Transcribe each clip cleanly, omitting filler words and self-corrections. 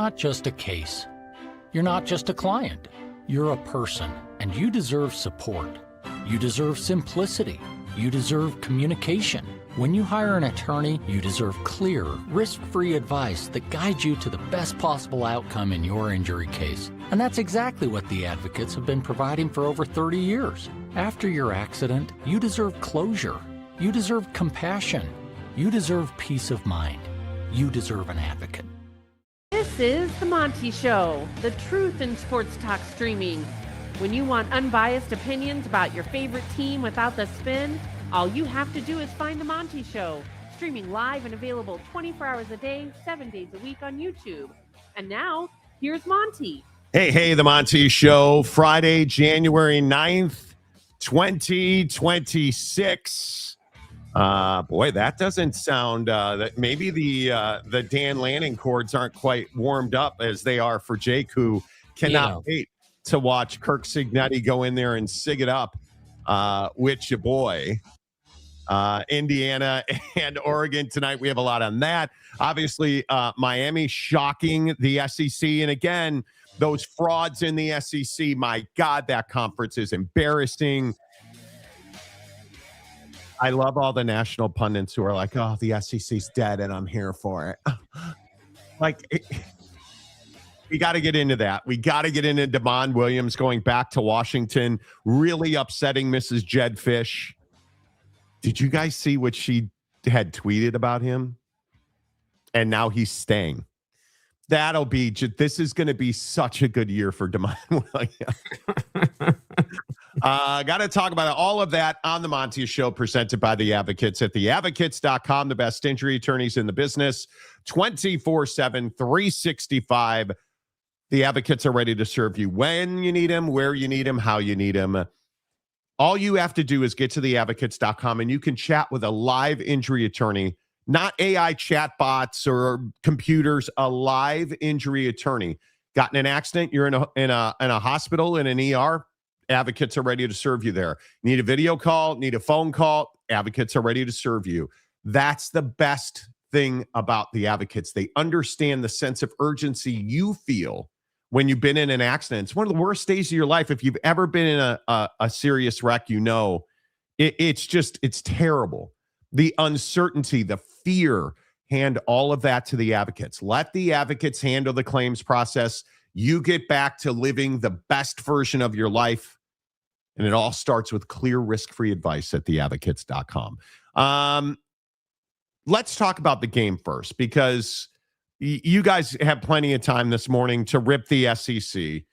not just a case. You're not just a client. You're a person, and you deserve support. You deserve simplicity. You deserve communication. When you hire an attorney, you deserve clear, risk-free advice that guides you to the best possible outcome in your injury case. And that's exactly what the advocates have been providing for over 30 years. After your accident, you deserve closure. You deserve compassion. You deserve peace of mind. You deserve an advocate. This is The Monty Show, the truth in sports talk streaming. When you want unbiased opinions about your favorite team without the spin, all you have to do is find The Monty Show, streaming live and available 24 hours a day, 7 days a week on YouTube. And now, here's Monty. Hey, The Monty Show, Friday, January 9th, 2026. Boy, that doesn't sound that maybe the Dan Lanning chords aren't quite warmed up as they are for Jake, who cannot wait to watch Kirk Cignetti go in there and sig it up with your boy. Indiana and Oregon tonight. We have a lot on that. Obviously, Miami shocking the SEC. And again, those frauds in the SEC, my God, that conference is embarrassing. I love all the national pundits who are like, oh, the SEC's dead and I'm here for it. We got to get into that. We got to get into Damon Williams going back to Washington, really upsetting Mrs. Jed Fish. Did you guys see what she had tweeted about him? And now he's staying. This is going to be such a good year for Damon Williams. Got to talk about all of that on the Monty Show, presented by The Advocates at theadvocates.com, the best injury attorneys in the business, 24/7, 365. The Advocates are ready to serve you when you need them, where you need them, how you need them. All you have to do is get to theadvocates.com and you can chat with a live injury attorney, not AI chatbots or computers, a live injury attorney. Got in an accident, you're in a hospital, in an ER, Advocates are ready to serve you there. Need a video call, need a phone call, Advocates are ready to serve you. That's the best thing about the Advocates. They understand the sense of urgency you feel when you've been in an accident. It's one of the worst days of your life. If you've ever been in a serious wreck, you know, it's terrible. The uncertainty, the fear, hand all of that to the Advocates. Let the Advocates handle the claims process. You get back to living the best version of your life. And it all starts with clear, risk-free advice at theadvocates.com. Let's talk about the game first, because you guys have plenty of time this morning to rip the SEC.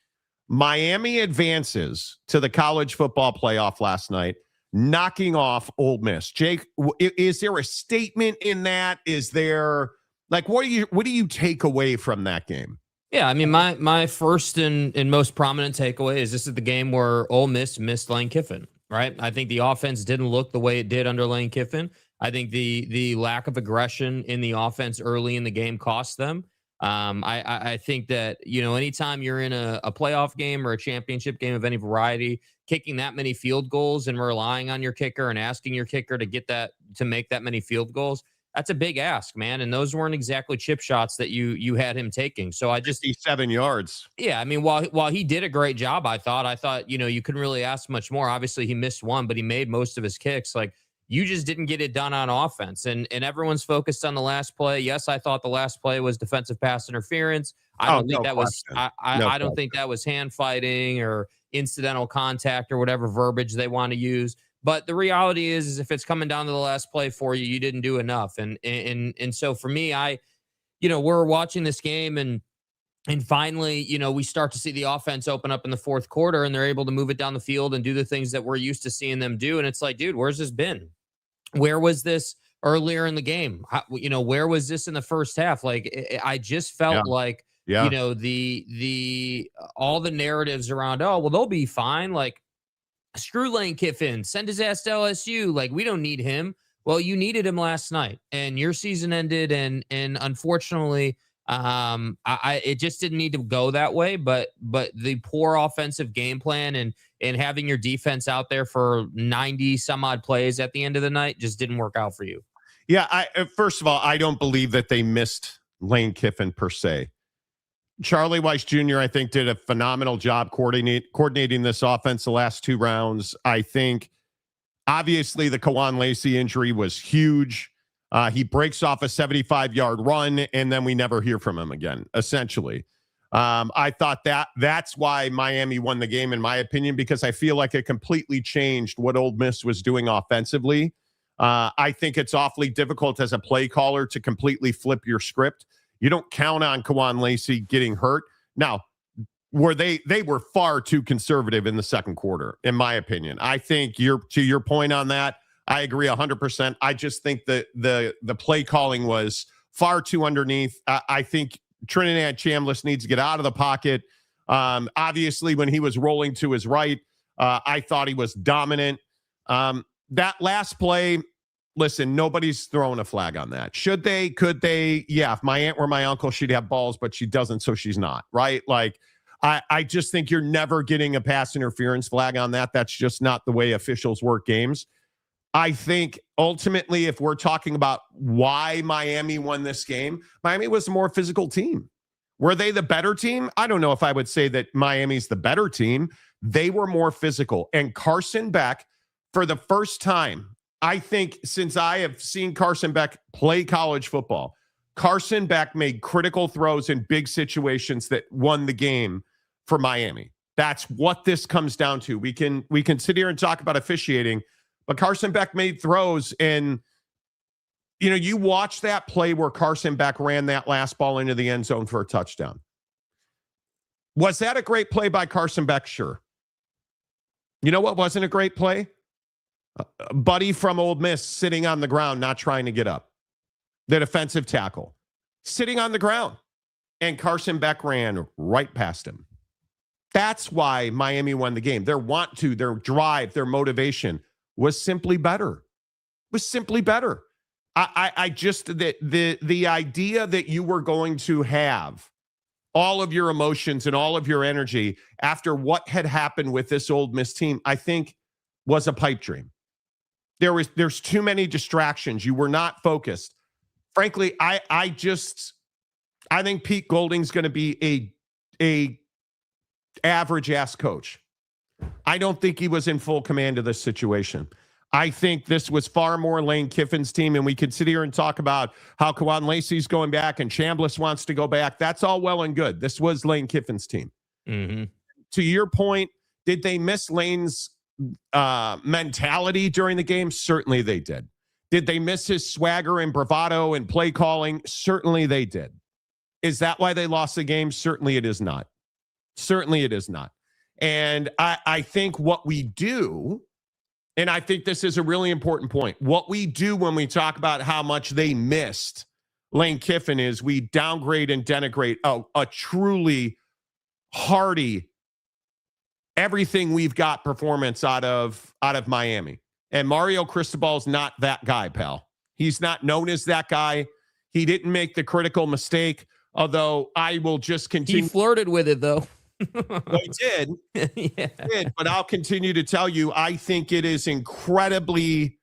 Miami advances to the college football playoff last night, knocking off Ole Miss. Jake, is there a statement in that? Is there, like, what do you take away from that game? Yeah, I mean, my first and most prominent takeaway is this is the game where Ole Miss missed Lane Kiffin, right? I think the offense didn't look the way it did under Lane Kiffin. I think the lack of aggression in the offense early in the game cost them. I think that, anytime you're in a playoff game or a championship game of any variety, kicking that many field goals and relying on your kicker and asking your kicker to make that many field goals, that's a big ask, man. And those weren't exactly chip shots that you had him taking. So I just 57 yards. Yeah, I mean, while he did a great job, I thought, you couldn't really ask much more. Obviously, he missed one, but he made most of his kicks. Like, you just didn't get it done on offense. And everyone's focused on the last play. Yes, I thought the last play was defensive pass interference. I don't think that was hand fighting or incidental contact or whatever verbiage they want to use. But the reality is if it's coming down to the last play for you, you didn't do enough. And so for me, we're watching this game and finally, we start to see the offense open up in the fourth quarter and they're able to move it down the field and do the things that we're used to seeing them do. And it's like, dude, where's this been? Where was this earlier in the game? Where was this in the first half? Like, I just felt like, the all the narratives around, oh, well, they'll be fine. Like, screw Lane Kiffin, send his ass to LSU. Like, we don't need him. Well, you needed him last night and your season ended. And unfortunately, it just didn't need to go that way, but the poor offensive game plan and having your defense out there for 90 some odd plays at the end of the night just didn't work out for you. Yeah. First of all, I don't believe that they missed Lane Kiffin per se. Charlie Weiss Jr., I think, did a phenomenal job coordinating this offense the last 2 rounds. I think, obviously, the Kawan Lacey injury was huge. He breaks off a 75-yard run, and then we never hear from him again, essentially. I thought that's why Miami won the game, in my opinion, because I feel like it completely changed what Ole Miss was doing offensively. I think it's awfully difficult as a play caller to completely flip your script. You don't count on Kawan Lacey getting hurt. Now, they were far too conservative in the second quarter, in my opinion. I think to your point on that, I agree 100%. I just think that the play calling was far too underneath. I think Trinidad Chambliss needs to get out of the pocket. Obviously, when he was rolling to his right, I thought he was dominant. That last play, listen, nobody's throwing a flag on that. Should they? Could they? Yeah, if my aunt were my uncle, she'd have balls, but she doesn't, so she's not, right? Like, I just think you're never getting a pass interference flag on that. That's just not the way officials work games. I think ultimately, if we're talking about why Miami won this game, Miami was a more physical team. Were they the better team? I don't know if I would say that Miami's the better team. They were more physical. And Carson Beck, for the first time, I think since I have seen Carson Beck play college football, Carson Beck made critical throws in big situations that won the game for Miami. That's what this comes down to. We can sit here and talk about officiating, but Carson Beck made throws, and you watch that play where Carson Beck ran that last ball into the end zone for a touchdown. Was that a great play by Carson Beck? Sure. You know what wasn't a great play? A buddy from Ole Miss sitting on the ground, not trying to get up. The defensive tackle sitting on the ground, and Carson Beck ran right past him. That's why Miami won the game. Their their drive, their motivation was simply better. I just, the idea that you were going to have all of your emotions and all of your energy after what had happened with this Ole Miss team, I think was a pipe dream. There's too many distractions. You were not focused. Frankly, I think Pete Golding's going to be a average ass coach. I don't think he was in full command of this situation. I think this was far more Lane Kiffin's team, and we could sit here and talk about how Kawan Lacey's going back and Chambliss wants to go back. That's all well and good. This was Lane Kiffin's team. Mm-hmm. To your point, did they miss Lane's mentality during the game? Certainly they did. Did they miss his swagger and bravado and play calling? Certainly they did. Is that why they lost the game? Certainly it is not. Certainly it is not. And I think what we do, and I think this is a really important point, what we do when we talk about how much they missed Lane Kiffin is we downgrade and denigrate a truly hearty, everything we've got performance out of Miami. And Mario Cristobal's not that guy, pal. He's not known as that guy. He didn't make the critical mistake, although I will just continue. He flirted with it, though. Well, he did. Yeah. He did. But I'll continue to tell you, I think it is incredibly,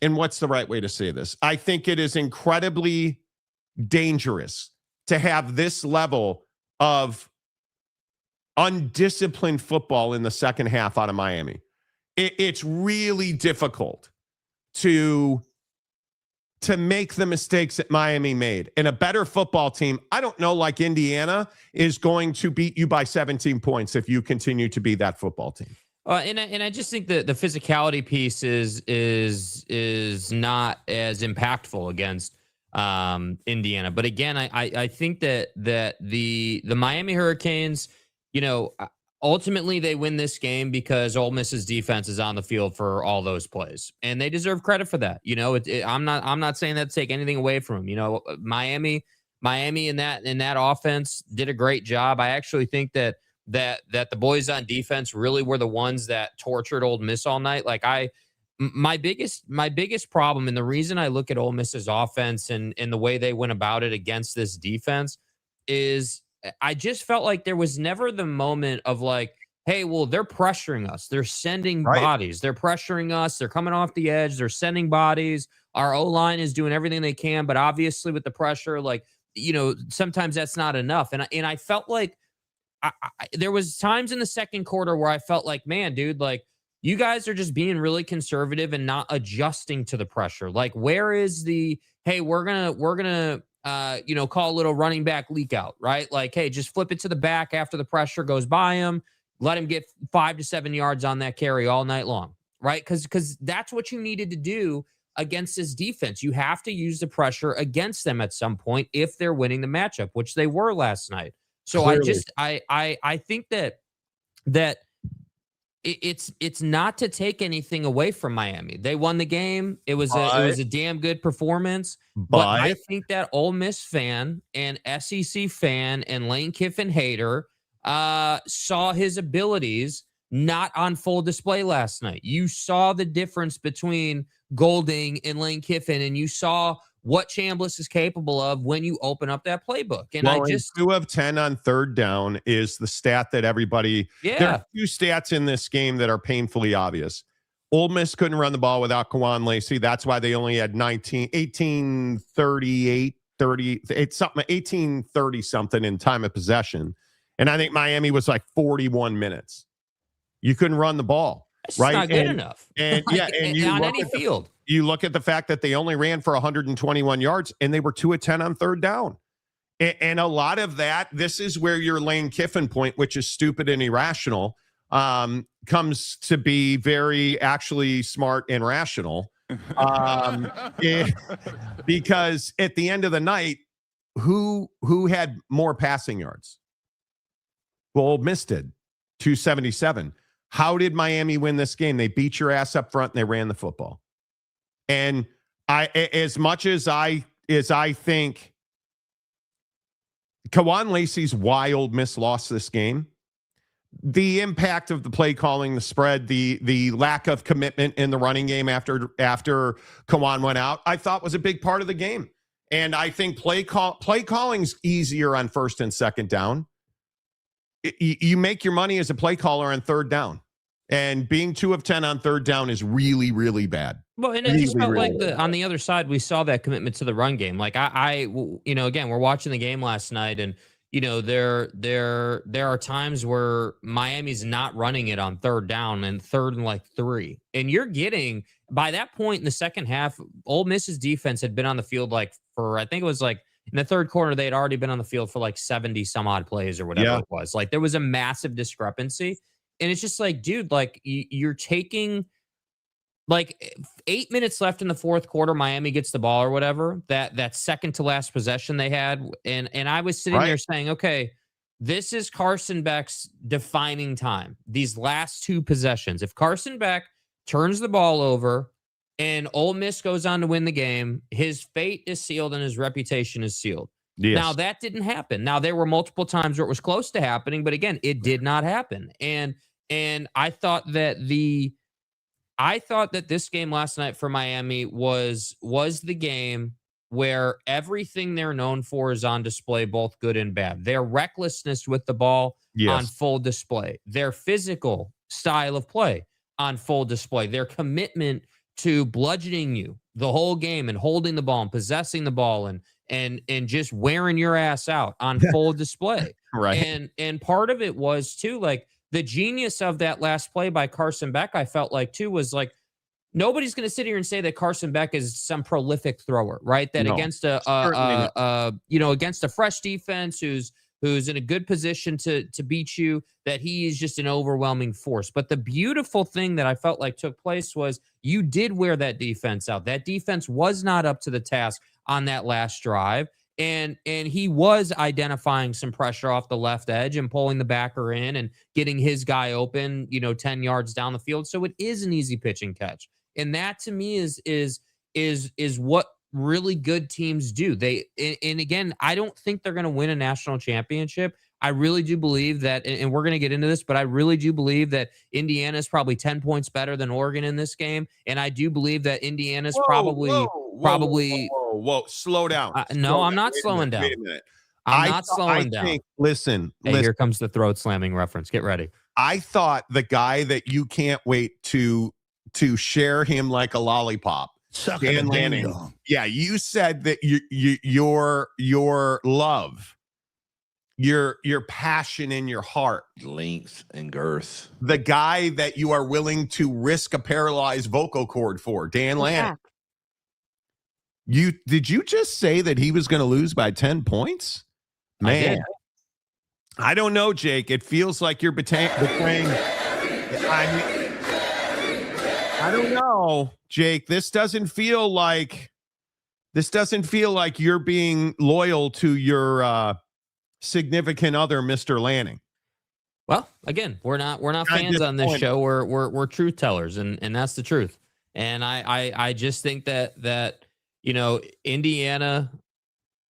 and what's the right way to say this? I think it is incredibly dangerous to have this level of undisciplined football in the second half out of Miami. It's really difficult to make the mistakes that Miami made. And a better football team, I don't know, like Indiana, is going to beat you by 17 points if you continue to be that football team. And I just think that the physicality piece is not as impactful against Indiana. But again, I think that the Miami Hurricanes, ultimately they win this game because Ole Miss's defense is on the field for all those plays, and they deserve credit for that. I'm not saying that to take anything away from them. Miami in that offense did a great job. I actually think that the boys on defense really were the ones that tortured Ole Miss all night. Like my biggest problem, and the reason I look at Ole Miss's offense and the way they went about it against this defense is I just felt like there was never the moment of like, hey, well, they're pressuring us. They're sending bodies. They're pressuring us. They're coming off the edge. They're sending bodies. Our O-line is doing everything they can, but obviously with the pressure, like sometimes that's not enough. And I felt like there was times in the second quarter where I felt like, man, dude, like you guys are just being really conservative and not adjusting to the pressure. Like, where is the, hey, we're gonna call a little running back leak out, right? Like, hey, just flip it to the back after the pressure goes by him. Let him get 5 to 7 yards on that carry all night long, right? Because that's what you needed to do against this defense. You have to use the pressure against them at some point if they're winning the matchup, which they were last night. So clearly. I think that it's not to take anything away from Miami. They won the game. It was a damn good performance. But I think that Ole Miss fan and SEC fan and Lane Kiffin hater saw his abilities not on full display last night. You saw the difference between Golding and Lane Kiffin, and you saw what Chambliss is capable of when you open up that playbook. And well, 2 of 10 on third down is the stat that everybody, there are 2 stats in this game that are painfully obvious. Ole Miss couldn't run the ball without Kawan Lacey. That's why they only had 1830 something in time of possession. And I think Miami was like 41 minutes. You couldn't run the ball. That's right? not good enough. And yeah, and you on look any at the field. You look at the fact that they only ran for 121 yards and they were 2 of 10 on third down. And a lot of that, this is where your Lane Kiffin point, which is stupid and irrational, comes to be very actually smart and rational. Because at the end of the night, who had more passing yards? Well, Ole Miss did, 277. How did Miami win this game? They beat your ass up front and they ran the football. And as much as I think Kawan Lacey's why Ole Miss lost this game, the impact of the play calling, the spread, the lack of commitment in the running game after Kawan went out, I thought was a big part of the game. And I think play calling's easier on first and second down. You make your money as a play caller on third down. And being 2 of 10 on third down is really, really bad. Well, and it just felt like on the other side, we saw that commitment to the run game. Like again, we're watching the game last night, and there are times where Miami's not running it on third down and third and like 3, and you're getting by that point in the second half, Ole Miss's defense had been on the field like for I think it was like in the third quarter they had already been on the field for like 70 some odd plays or whatever it was. Like there was a massive discrepancy. And it's just like, dude, like you're taking like 8 minutes left in the fourth quarter. Miami gets the ball or whatever, that second to last possession they had. And I was sitting there saying, okay, this is Carson Beck's defining time. These last 2 possessions. If Carson Beck turns the ball over and Ole Miss goes on to win the game, his fate is sealed and his reputation is sealed. Yes. Now, that didn't happen. Now, there were multiple times where it was close to happening, but again, it did not happen. And I thought that this game last night for Miami was the game where everything they're known for is on display, both good and bad. Their recklessness with the ball on full display. Their physical style of play on full display. Their commitment to bludgeoning you the whole game and holding the ball and possessing the ball and just wearing your ass out on full display. Right. And part of it was too, like the genius of that last play by Carson Beck, I felt like too, was like, nobody's going to sit here and say that Carson Beck is some prolific thrower, right? That against against a fresh defense who's in a good position to beat you, that he is just an overwhelming force. But the beautiful thing that I felt like took place was you did wear that defense out. That defense was not up to the task on that last drive. And he was identifying some pressure off the left edge and pulling the backer in and getting his guy open, 10 yards down the field. So it is an easy pitch and catch. And that to me is what really good teams do. And again, I don't think they're going to win a national championship. I really do believe that, and we're going to get into this, but I really do believe that Indiana is probably 10 points better than Oregon in this game. And I do believe that Indiana's probably slow down. No, I'm not slowing down. Wait a minute. I'm not slowing down. Listen, here comes the throat slamming reference. Get ready. I thought the guy that you can't wait to share him like a lollipop Sucking Dan a Lanning. ding-dong. Yeah, you said that your love, your passion in your heart, Length and girth. the guy that you are willing to risk a paralyzed vocal cord for, Dan Lanning. Did you just say that he was going to lose by 10 points? Man, I don't know, Jake. It feels like you're betraying. I don't know, Jake. This doesn't feel like you're being loyal to your significant other, Mr. Lanning. Well, again, we're not fans on this show. We're truth tellers, and that's the truth. And I just think that Indiana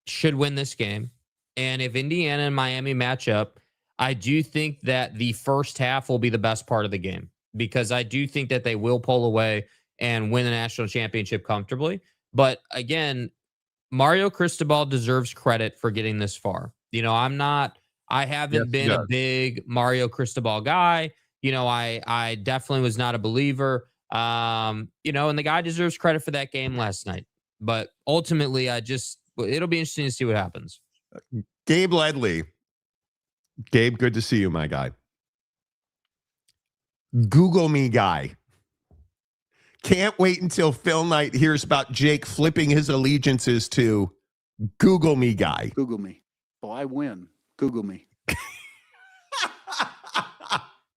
should win this game. And if Indiana and Miami match up, I do think that the first half will be the best part of the game, because I do think that they will pull away and win the national championship comfortably. But again, Mario Cristobal deserves credit for getting this far. I haven't been a big Mario Cristobal guy. I definitely was not a believer. And the guy deserves credit for that game last night. But ultimately, it'll be interesting to see what happens. Gabe Ledley. Gabe, good to see you, my guy. Google me guy. Can't wait until Phil Knight hears about Jake flipping his allegiances to Google me guy. Google me. Oh, I win. Google me.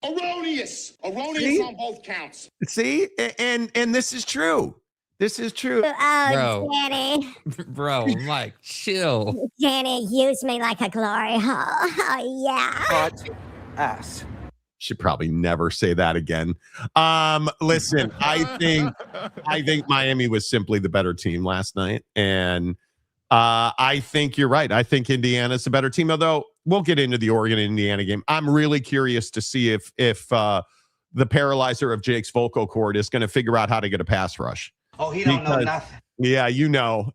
Erroneous on both counts. See? And this is true. This is true. Bro. Danny. Bro, Mike, chill. Danny, use me like a glory hole. Oh, yeah. But ass. Should probably never say that again. Listen, I think Miami was simply the better team last night. And I think you're right. I think Indiana's the better team, although we'll get into the Oregon-Indiana game. I'm really curious to see if the paralyzer of Jake's vocal cord is going to figure out how to get a pass rush. Oh, he don't know nothing. Yeah,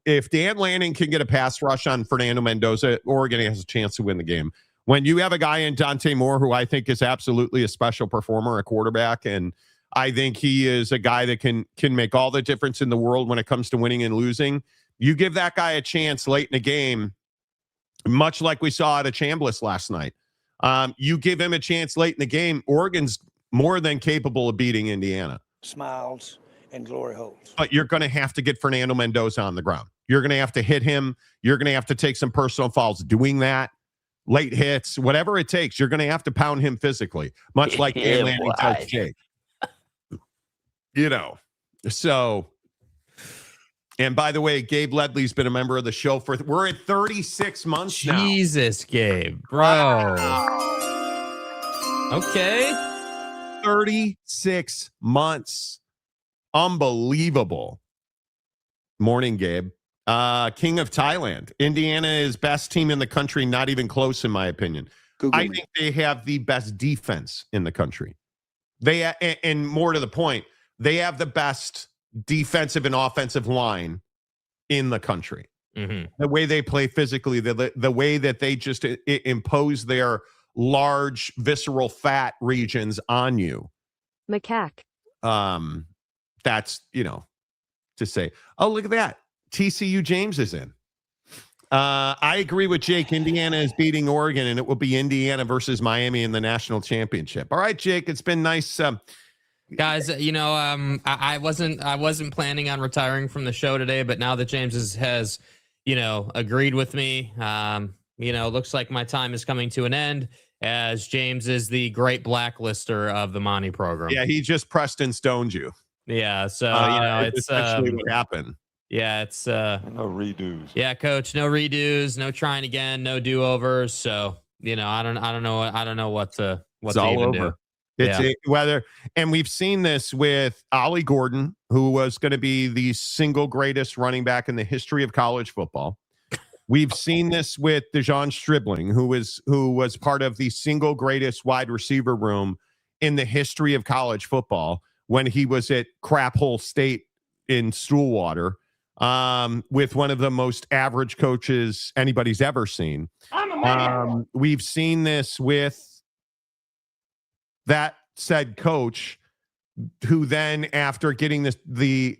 if Dan Lanning can get a pass rush on Fernando Mendoza, Oregon has a chance to win the game. When you have a guy in Dante Moore, who I think is absolutely a special performer, a quarterback, and I think he is a guy that can make all the difference in the world when it comes to winning and losing. You give that guy a chance late in the game, much like we saw at a Chambliss last night. You give him a chance late in the game, Oregon's more than capable of beating Indiana. Smiles and glory holes. But you're going to have to get Fernando Mendoza on the ground. You're going to have to hit him. You're going to have to take some personal fouls doing that. Late hits, whatever it takes, you're going to have to pound him physically, much like Dan Lanning tells Jake. So, and by the way, Gabe Ledley's been a member of the show we're at 36 months now. Jesus, Gabe, bro. Wow. Okay. 36 months. Unbelievable. Morning, Gabe. King of Thailand. Indiana is best team in the country, not even close, in my opinion. I think they have the best defense in the country. And more to the point, they have the best defensive and offensive line in the country. Mm-hmm. The way they play physically, the way that they just impose their large, visceral fat regions on you. Macaque. That's, to say, oh, look at that. TCU James is in. I agree with Jake. Indiana is beating Oregon, and it will be Indiana versus Miami in the national championship. All right, Jake, it's been nice. Guys, I wasn't planning on retiring from the show today, but now that James has agreed with me, looks like my time is coming to an end, as James is the great blacklister of the Monty program. Yeah, he just Preston stoned you. Yeah, so it's essentially what happened. Yeah, it's no redos. Yeah, coach, no redos, no trying again, no do-overs. So, I don't know what to even do. It's and we've seen this with Ollie Gordon, who was going to be the single greatest running back in the history of college football. We've seen this with DeJon Stribling, who was part of the single greatest wide receiver room in the history of college football when he was at Crap Hole State in Stillwater. With one of the most average coaches anybody's ever seen. We've seen this with that said coach, who then, after getting the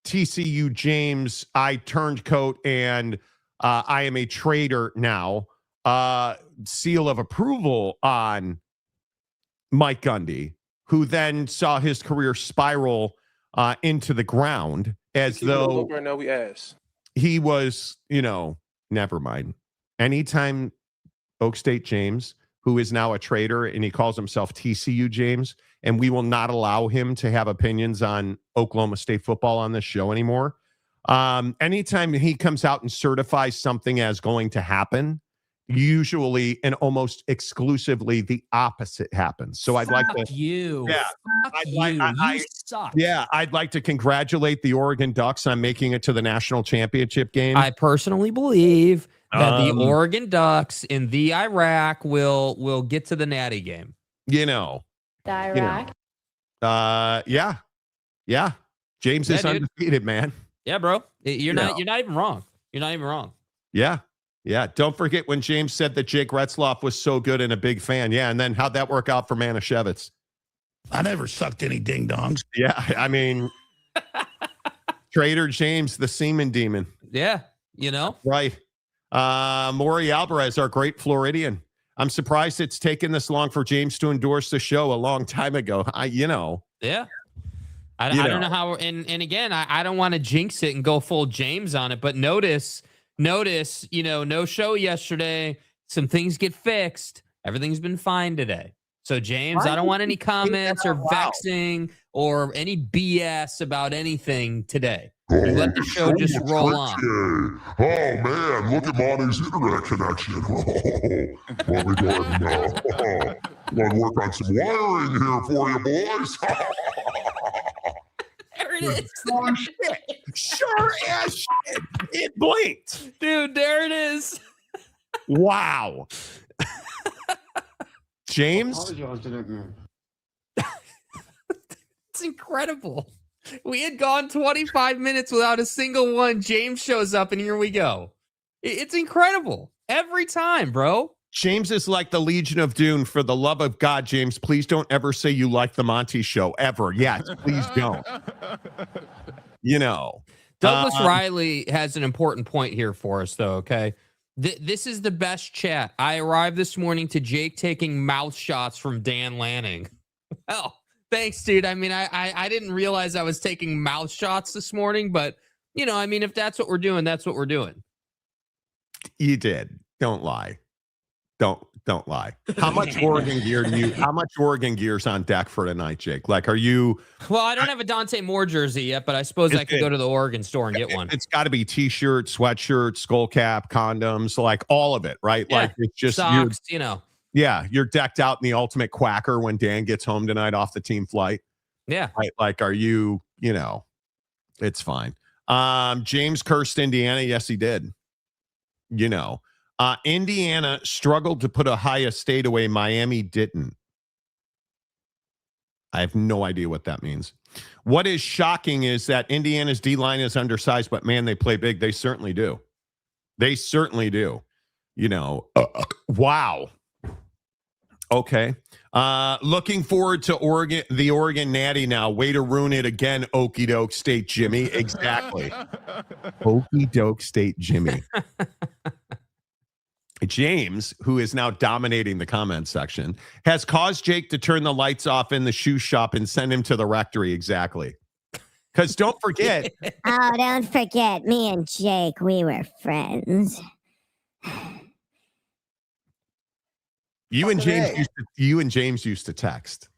TCU James, I turned coat and I am a traitor now. Seal of approval on Mike Gundy, who then saw his career spiral into the ground as though right now we ask. he was, never mind. Anytime Oak State James, who is now a traitor, and he calls himself TCU James, and we will not allow him to have opinions on Oklahoma State football on this show anymore. Anytime he comes out and certifies something as going to happen, usually and almost exclusively the opposite happens. So I'd like to you. Yeah. You suck. Yeah, I'd like to congratulate the Oregon Ducks on making it to the national championship game. I personally believe that the Oregon Ducks in the Iraq will get to the Natty game. The Iraq. Yeah. James is undefeated, man. Yeah, bro. You're not even wrong. You're not even wrong. Yeah. Don't forget when James said that Jake Retzloff was so good and a big fan. Yeah, and then how'd that work out for Manischewitz? I never sucked any ding dongs. Yeah, I mean, Trader James, the semen demon. Yeah, Right. Maury Alvarez, our great Floridian. I'm surprised it's taken this long for James to endorse the show a long time ago. Yeah. I don't know how, and again, I don't want to jinx it and go full James on it, but notice, no show yesterday. Some things get fixed. Everything's been fine today. So James, I don't want any comments or vexing or any BS about anything today. You let the show just roll on. Oh man, look at Monty's internet connection. Let me go ahead and want to work on some wiring here for you, boys. There it is. Oh, shit. Sure as shit. It blinked. Dude, there it is. Wow. James? It's incredible. We had gone 25 minutes without a single one. James shows up, and here we go. It's incredible. Every time, bro. James is like the Legion of Doom. For the love of God, James, please don't ever say you like the Monty Show. Ever. Yes, please don't. Douglas Riley has an important point here for us, though, okay? This is the best chat. I arrived this morning to Jake taking mouth shots from Dan Lanning. Well, thanks, dude. I mean, I didn't realize I was taking mouth shots this morning, but, if that's what we're doing, that's what we're doing. You did. Don't lie. Don't lie. How much Oregon gear's on deck for tonight, Jake? Like, are you? Well, I don't have a Dante Moore jersey yet, but I suppose I could go to the Oregon store and get one. It's got to be t-shirt, sweatshirt, skull cap, condoms, like all of it, right? Yeah. Like it's just socks, Yeah, you're decked out in the ultimate quacker when Dan gets home tonight off the team flight. Yeah. Right? Like, are you? It's fine. James cursed Indiana. Yes, he did. Indiana struggled to put Ohio State away. Miami didn't. I have no idea what that means. What is shocking is that Indiana's D-line is undersized, but man, they play big. They certainly do. Wow. Okay. Looking forward to the Oregon Natty now. Way to ruin it again, Okie Doke State Jimmy. Exactly. Okie Doke State Jimmy. James, who is now dominating the comment section, has caused Jake to turn the lights off in the shoe shop and send him to the rectory. Exactly. Because don't forget. Oh, don't forget, me and Jake, we were friends. You and James used to text.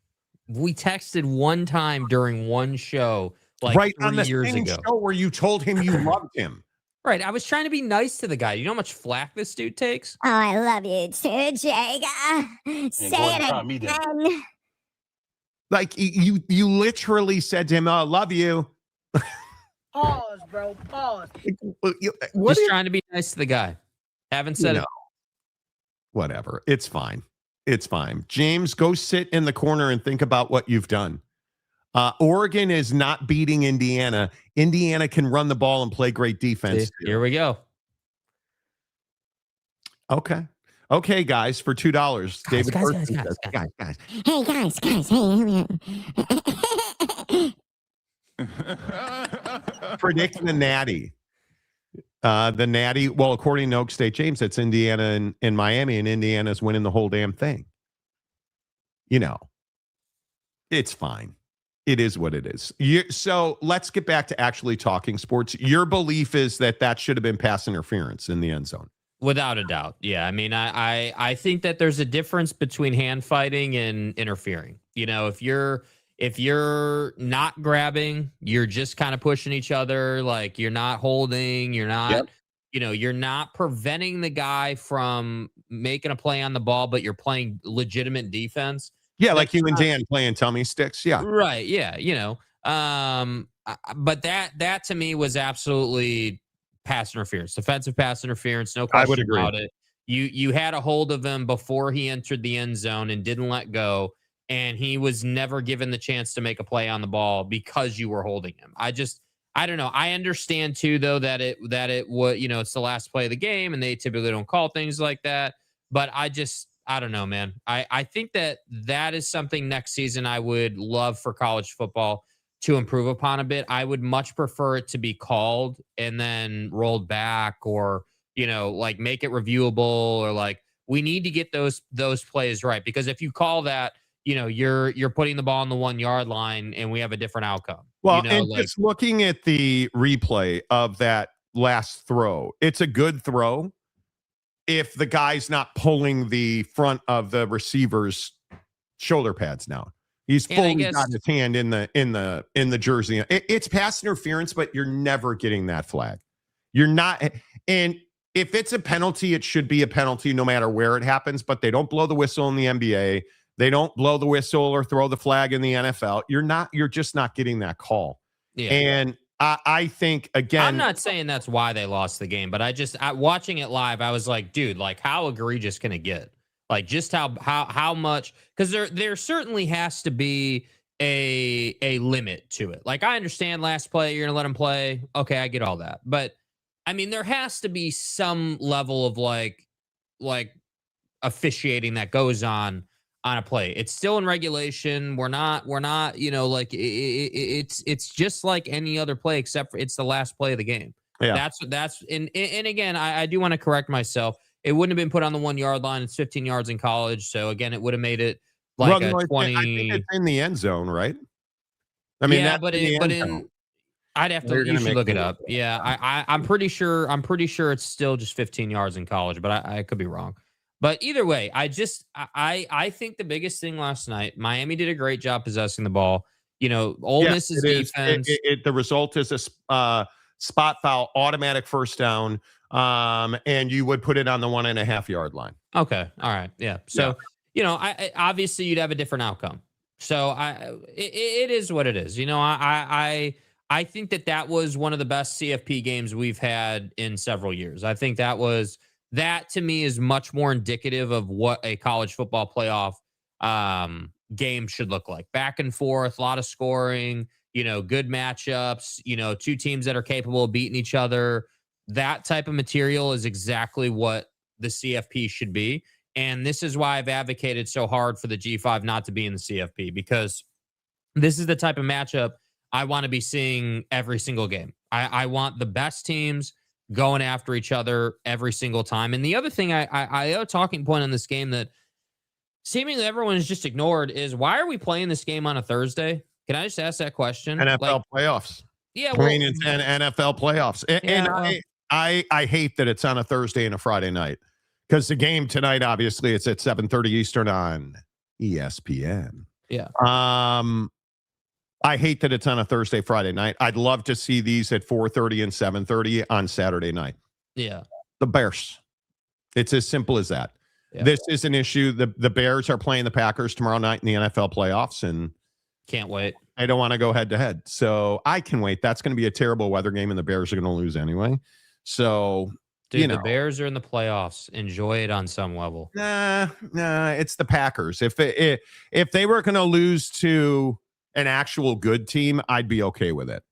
We texted one time during one show, like right 3 on the years same ago. show where you told him you loved him. Right. I was trying to be nice to the guy. You know how much flack this dude takes? Oh, I love you too, Jake. Say it again. Like you literally said to him, "Oh, I love you." Pause, bro. Pause. Just trying to be nice to the guy. Haven't said it. Whatever. It's fine. It's fine. James, go sit in the corner and think about what you've done. Oregon is not beating Indiana. Indiana can run the ball and play great defense. Here we go. Okay. Okay, guys, for $2. David guys. Hey, guys. Hey. Predict the Natty. The Natty, well, according to Oak State James, it's Indiana and Miami, and Indiana's winning the whole damn thing. You know, it's fine. It is what it is. So let's get back to actually talking sports. Your belief is that should have been pass interference in the end zone. Without a doubt. Yeah. I mean, I think that there's a difference between hand fighting and interfering. You know, if you're not grabbing, you're just kind of pushing each other. Like you're not holding, you're not, you're not preventing the guy from making a play on the ball, but you're playing legitimate defense. Yeah. Like you and Dan playing tummy sticks. Yeah. Right. Yeah. But that to me was absolutely pass interference, defensive pass interference. No question about it. You had a hold of him before he entered the end zone and didn't let go. And he was never given the chance to make a play on the ball because you were holding him. I don't know. I understand too, though, that it was, it's the last play of the game and they typically don't call things like that. But I don't know, man. I think that is something next season I would love for college football to improve upon a bit. I would much prefer it to be called and then rolled back, or, like make it reviewable, or like we need to get those plays right. Because if you call that, you're putting the ball on the 1 yard line and we have a different outcome. Well, just looking at the replay of that last throw, it's a good throw if the guy's not pulling the front of the receiver's shoulder pads down. He's fully got his hand in the jersey. It's pass interference, but you're never getting that flag. You're not. And if it's a penalty, it should be a penalty no matter where it happens. But they don't blow the whistle in the NBA. They don't blow the whistle or throw the flag in the NFL. You're just not getting that call. Yeah. And I think, again, I'm not saying that's why they lost the game, but watching it live, I was like, dude, like how egregious can it get? Like just how much, because there certainly has to be a limit to it. Like I understand last play, you're gonna let him play. Okay, I get all that. But I mean, there has to be some level of like officiating that goes on a play. It's still in regulation. We're not, like it's just like any other play, except for it's the last play of the game. Yeah. That's and again, I do want to correct myself. It wouldn't have been put on the 1 yard line. It's 15 yards in college. So again, it would have made it like a 20. I think it's in the end zone, right? I mean, yeah, I'd have to. You should look it up. Yeah, I'm pretty sure it's still just 15 yards in college, but I could be wrong. But either way, I think the biggest thing last night, Miami did a great job possessing the ball. Ole Miss's defense. The result is a spot foul, automatic first down, and you would put it on the 1.5 yard line. Okay, all right, yeah. So I obviously you'd have a different outcome. So it is what it is. I think that was one of the best CFP games we've had in several years. I think that to me is much more indicative of what a college football playoff game should look like. Back and forth, a lot of scoring, good matchups, two teams that are capable of beating each other. That type of material is exactly what the CFP should be. And this is why I've advocated so hard for the G5 not to be in the CFP, because this is the type of matchup I want to be seeing every single game. I want the best teams going after each other every single time. And the other thing I a talking point in this game that seemingly everyone has just ignored is, why are we playing this game on a Thursday? Can I just ask that question? NFL playoffs. Yeah. It's NFL playoffs. And I hate that it's on a Thursday and a Friday night, because the game tonight, obviously, it's at 7:30 Eastern on ESPN. Yeah. I hate that it's on a Thursday, Friday night. I'd love to see these at 4:30 and 7:30 on Saturday night. Yeah. The Bears. It's as simple as that. Yeah. This is an issue. The Bears are playing the Packers tomorrow night in the NFL playoffs, and can't wait. I don't want to go head to head. So I can wait. That's going to be a terrible weather game, and the Bears are going to lose anyway. So, dude, the Bears are in the playoffs. Enjoy it on some level. Nah, it's the Packers. If they were going to lose to an actual good team, I'd be okay with it,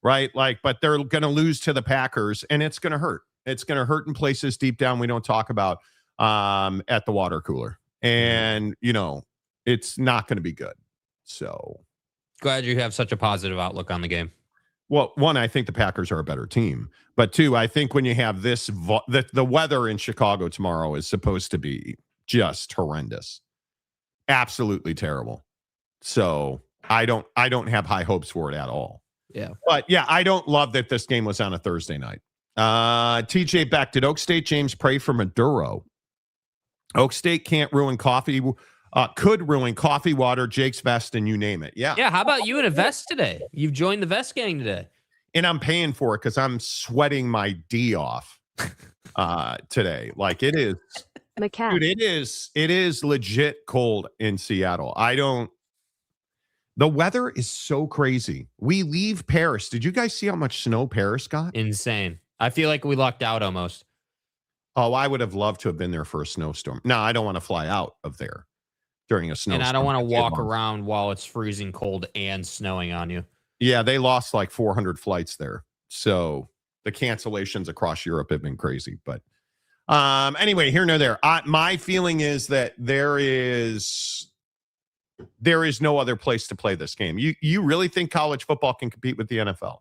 right? But they're going to lose to the Packers, and it's going to hurt. It's going to hurt in places deep down we don't talk about at the water cooler, and it's not going to be good. So glad you have such a positive outlook on the game. Well, one, I think the Packers are a better team. But two, I think when you have this, the weather in Chicago tomorrow is supposed to be just horrendous. Absolutely terrible. So I don't have high hopes for it at all. Yeah. But yeah, I don't love that this game was on a Thursday night. TJ back, did Oak State James pray for Maduro? Oak State can't ruin coffee. Could ruin coffee, water, Jake's vest, and you name it. Yeah. Yeah. How about you in a vest today? You've joined the vest gang today. And I'm paying for it because I'm sweating my D off today. Like it is. Dude, it is legit cold in Seattle. The weather is so crazy. We leave Paris. Did you guys see how much snow Paris got? Insane. I feel like we lucked out almost. Oh, I would have loved to have been there for a snowstorm. No, I don't want to fly out of there during a snowstorm. And I don't want to walk around while it's freezing cold and snowing on you. Yeah, they lost like 400 flights there. So the cancellations across Europe have been crazy. But anyway, here nor there. My feeling is that there is no other place to play this game. You really think college football can compete with the NFL?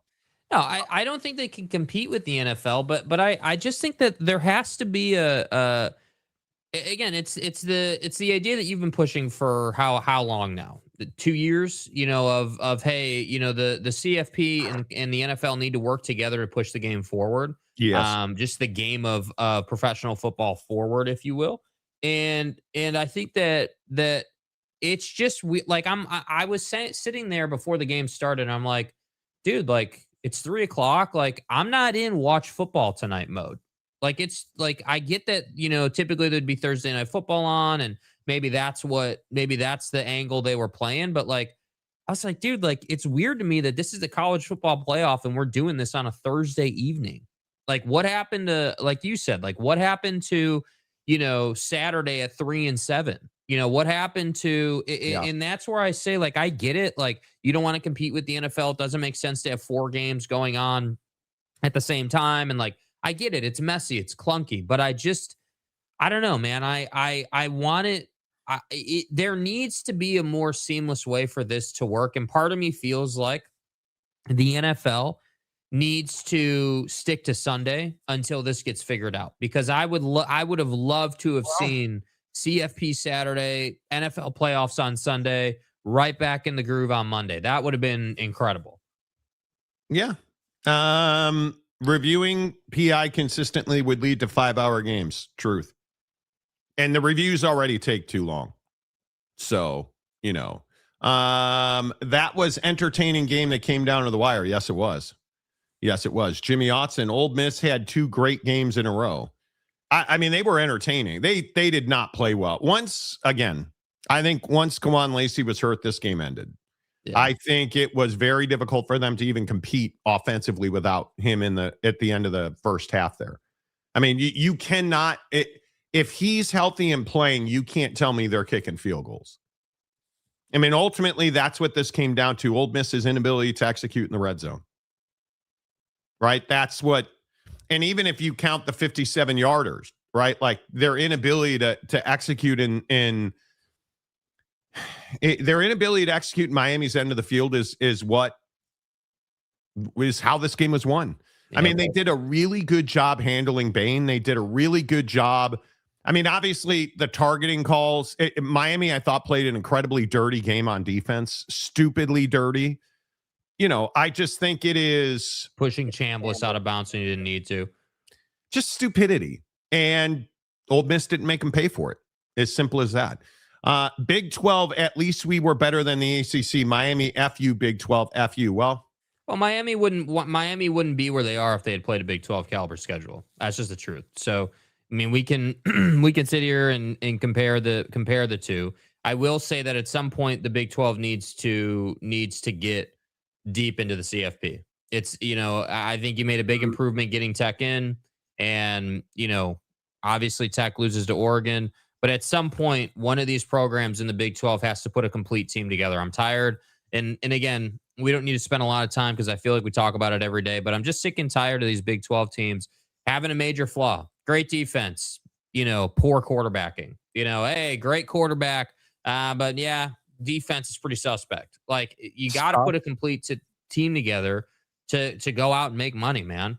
No, I don't think they can compete with the NFL, but I just think that there has to be again, it's the idea that you've been pushing for how long now? 2 years, of hey, the CFP and the NFL need to work together to push the game forward. Yes. Just the game of professional football forward, if you will. And I think that it's just I was sitting there before the game started and I'm like, dude, like it's 3:00. Like I'm not in watch football tonight mode. Like it's like, I get that, typically there'd be Thursday night football on and maybe that's the angle they were playing. But like, I was like, dude, like it's weird to me that this is the college football playoff and we're doing this on a Thursday evening. Like what happened to, like you said, like what happened to, Saturday at 3 and 7? What happened to it? And that's where I say, like, I get it. Like, you don't want to compete with the NFL. It doesn't make sense to have 4 games going on at the same time. And like, I get it. It's messy. It's clunky. But I don't know, man. I want it. There needs to be a more seamless way for this to work. And part of me feels like the NFL needs to stick to Sunday until this gets figured out. Because I would have loved to have seen CFP Saturday, NFL playoffs on Sunday, right back in the groove on Monday. That would have been incredible. Yeah. Reviewing PI consistently would lead to 5-hour games. Truth. And the reviews already take too long. So, that was entertaining game that came down to the wire. Yes, it was. Jimmy Otson, Ole Miss had 2 great games in a row. I mean, they were entertaining. They did not play well. I think once Kawan Lacey was hurt, this game ended. Yeah. I think it was very difficult for them to even compete offensively without him at the end of the first half there. I mean, you cannot, if he's healthy and playing, you can't tell me they're kicking field goals. I mean, ultimately, that's what this came down to. Ole Miss's inability to execute in the red zone. Right? That's what. And even if you count the 57-yarders, right? Like their inability to execute in their inability to execute in Miami's end of the field is how this game was won. Yeah. I mean, they did a really good job handling Bain. They did a really good job. I mean, obviously the targeting calls, Miami, I thought, played an incredibly dirty game on defense, stupidly dirty. I just think it is pushing Chambliss out of bounds when you didn't need to. Just stupidity. And Ole Miss didn't make them pay for it. As simple as that. Big 12, at least we were better than the ACC. Miami, FU, Big 12, FU. Well, Miami wouldn't be where they are if they had played a Big 12 caliber schedule. That's just the truth. So, I mean, we can sit here and compare the two. I will say that at some point the Big 12 needs to get deep into the CFP. It's, I think you made a big improvement getting Tech in, and, obviously Tech loses to Oregon, but at some point, one of these programs in the Big 12 has to put a complete team together. I'm tired. And again, we don't need to spend a lot of time because I feel like we talk about it every day, but I'm just sick and tired of these Big 12 teams having a major flaw. Great defense, poor quarterbacking, hey, great quarterback. But yeah, defense is pretty suspect. Like, you got to put a complete team together. to go out and make money, man.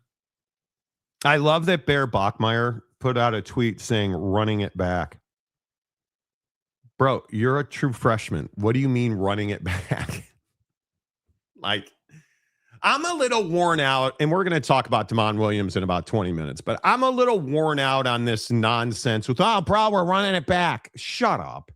I love that Bear Bachmeier put out a tweet saying running it back. Bro, you're a true freshman. What do you mean running it back? Like, I'm a little worn out, and we're going to talk about Damon Williams in about 20 minutes, but I'm a little worn out on this nonsense with, oh, bro, we're running it back. Shut up.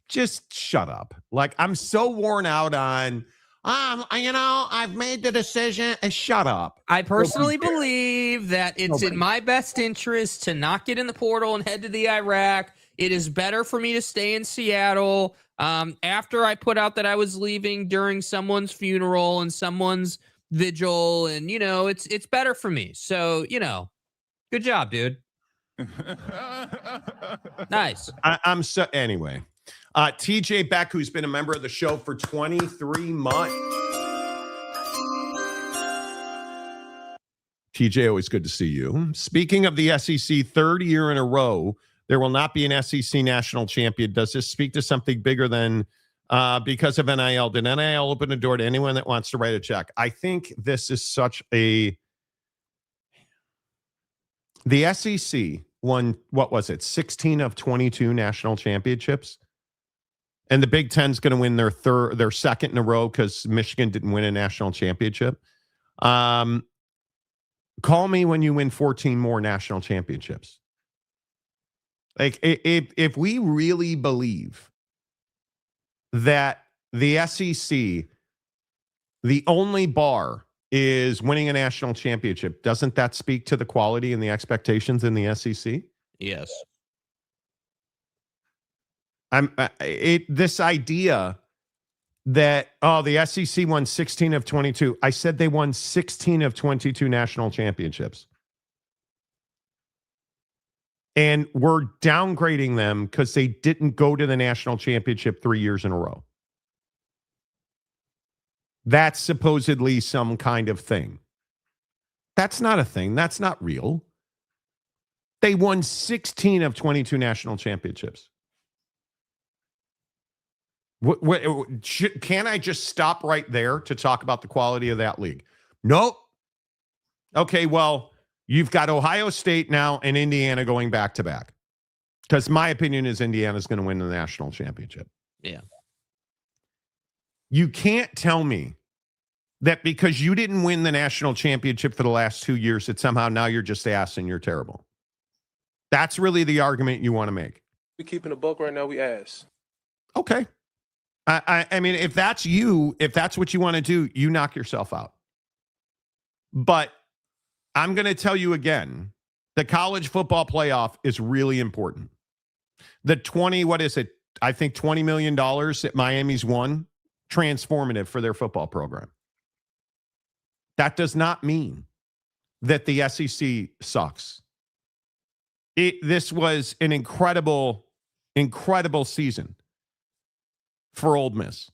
Just shut up. Like, I'm so worn out on, I've made the decision. Shut up. I personally believe that it's in my best interest to not get in the portal and head to the Iraq. It is better for me to stay in Seattle. After I put out that I was leaving during someone's funeral and someone's vigil, and it's better for me. So, good job, dude. Nice. I'm so anyway. TJ Beck, who's been a member of the show for 23 months. TJ, always good to see you. Speaking of the SEC, third year in a row, there will not be an SEC national champion. Does this speak to something bigger than because of NIL? Did NIL open the door to anyone that wants to write a check? I think this is such a... The SEC won, 16 of 22 national championships? And the Big Ten's going to win their second in a row because Michigan didn't win a national championship. Call me when you win 14 more national championships. Like, if we really believe that the SEC, the only bar is winning a national championship, doesn't that speak to the quality and the expectations in the SEC? Yes. This idea that, the SEC won 16 of 22. I said they won 16 of 22 national championships. And we're downgrading them because they didn't go to the national championship 3 years in a row. That's supposedly some kind of thing. That's not a thing. That's not real. They won 16 of 22 national championships. Can I just stop right there to talk about the quality of that league? Nope. Okay, well, you've got Ohio State now and Indiana going back to back. Because my opinion is Indiana's going to win the national championship. Yeah. You can't tell me that because you didn't win the national championship for the last 2 years that somehow now you're just ass and you're terrible. That's really the argument you want to make. We keeping a buck right now, we ass. Okay. I mean, if that's you, if that's what you want to do, you knock yourself out. But I'm going to tell you again, the college football playoff is really important. The I think $20 million that Miami's won, transformative for their football program. That does not mean that the SEC sucks. This was an incredible, incredible season for Ole Miss.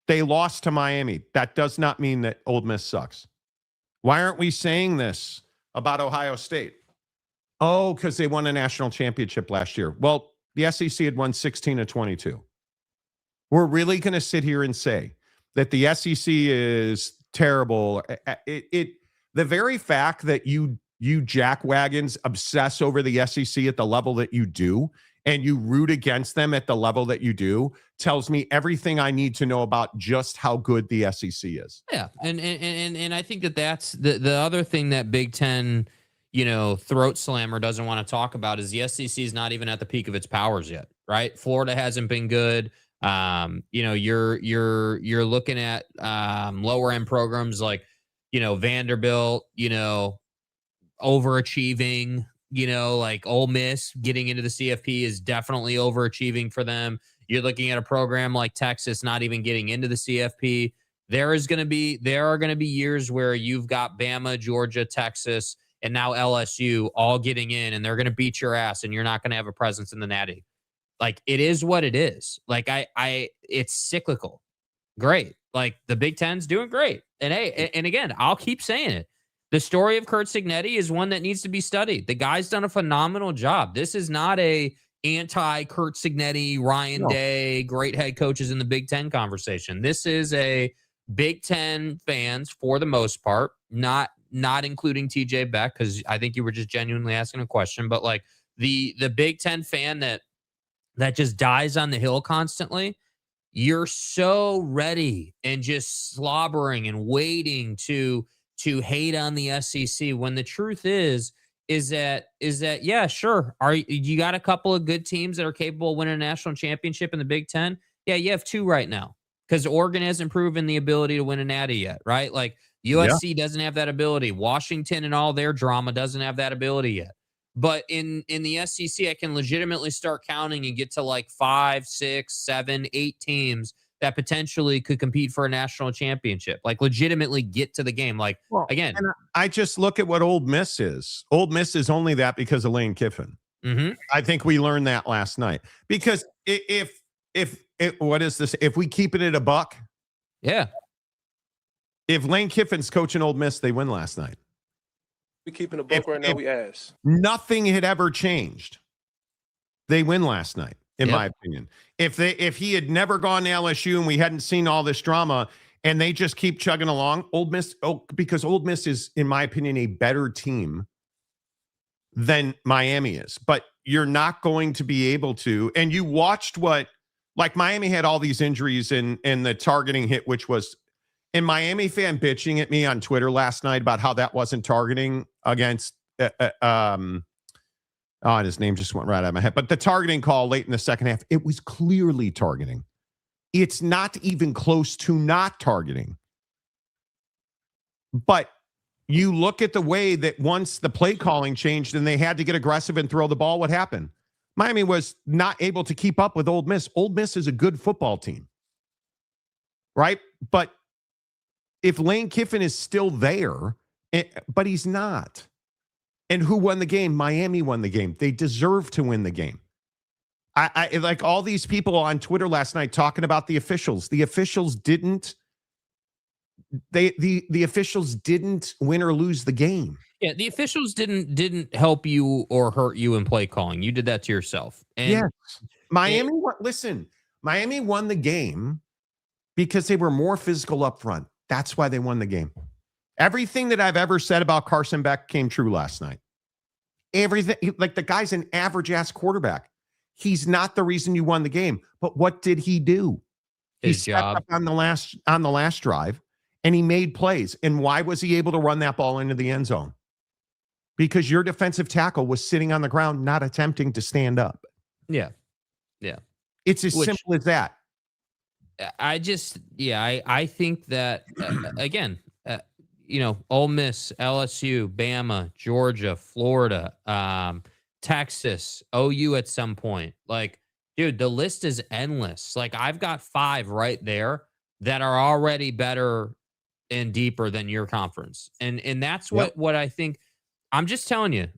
They lost to Miami. That does not mean that Ole Miss sucks. Why aren't we saying this about Ohio State? Oh, because they won a national championship last year. Well, the SEC had won 16 of 22. We're really going to sit here and say that the SEC is terrible. The very fact that you jackwagons obsess over the SEC at the level that you do, and you root against them at the level that you do, tells me everything I need to know about just how good the SEC is. Yeah, and I think that's the other thing that Big Ten, throat slammer doesn't want to talk about is the SEC is not even at the peak of its powers yet, right? Florida hasn't been good. You're looking at lower end programs like, Vanderbilt, overachieving. Like Ole Miss getting into the CFP is definitely overachieving for them. You're looking at a program like Texas not even getting into the CFP. There are going to be years where you've got Bama, Georgia, Texas, and now LSU all getting in, and they're going to beat your ass, and you're not going to have a presence in the Natty. Like, it is what it is. Like, it's cyclical. Great. Like, the Big Ten's doing great. And hey, and again, I'll keep saying it. The story of Curt Cignetti is one that needs to be studied. The guy's done a phenomenal job. This is not a anti-Curt Cignetti, Ryan Day, great head coaches in the Big Ten conversation. This is a Big Ten fans, for the most part, not including TJ Beck, because I think you were just genuinely asking a question, but like the Big Ten fan that just dies on the hill constantly, you're so ready and just slobbering and waiting to hate on the SEC, when the truth is that yeah, sure, you got a couple of good teams that are capable of winning a national championship in the Big Ten? Yeah, you have 2 right now, because Oregon hasn't proven the ability to win a natty yet, right? Like USC doesn't have that ability. Washington and all their drama doesn't have that ability yet. But in the SEC, I can legitimately start counting and get to like 5, 6, 7, 8 teams that potentially could compete for a national championship, like legitimately get to the game. Like, again, I just look at what Ole Miss is. Ole Miss is only that because of Lane Kiffin. Mm-hmm. I think we learned that last night, because if what is this? If we keep it at a buck, yeah. If Lane Kiffin's coaching Ole Miss, they win last night. We keeping a book right now. We ass. Nothing had ever changed. They win last night, in my opinion. If he had never gone to LSU and we hadn't seen all this drama, and they just keep chugging along, because Ole Miss is, in my opinion, a better team than Miami is. But you're not going to be able to. And you watched like Miami had all these injuries and the targeting hit, which was. And Miami fan bitching at me on Twitter last night about how that wasn't targeting against, his name just went right out of my head. But the targeting call late in the second half, it was clearly targeting. It's not even close to not targeting. But you look at the way that once the play calling changed and they had to get aggressive and throw the ball, what happened? Miami was not able to keep up with Ole Miss. Ole Miss is a good football team, right? But if Lane Kiffin is still there, but he's not. And who won the game? Miami won the game. They deserve to win the game. I like all these people on Twitter last night talking about the officials. The officials didn't. The officials didn't win or lose the game. Yeah, the officials didn't help you or hurt you in play calling. You did that to yourself. And yes, Miami won the game because they were more physical up front. That's why they won the game. Everything that I've ever said about Carson Beck came true last night. Everything, like the guy's an average-ass quarterback. He's not the reason you won the game. But what did he do? He stepped up on the last drive, and he made plays. And why was he able to run that ball into the end zone? Because your defensive tackle was sitting on the ground, not attempting to stand up. Yeah. It's as simple as that. I think that, again, Ole Miss, LSU, Bama, Georgia, Florida, Texas, OU at some point. Like, dude, the list is endless. Like, I've got 5 right there that are already better and deeper than your conference. And that's what I think. I'm just telling you,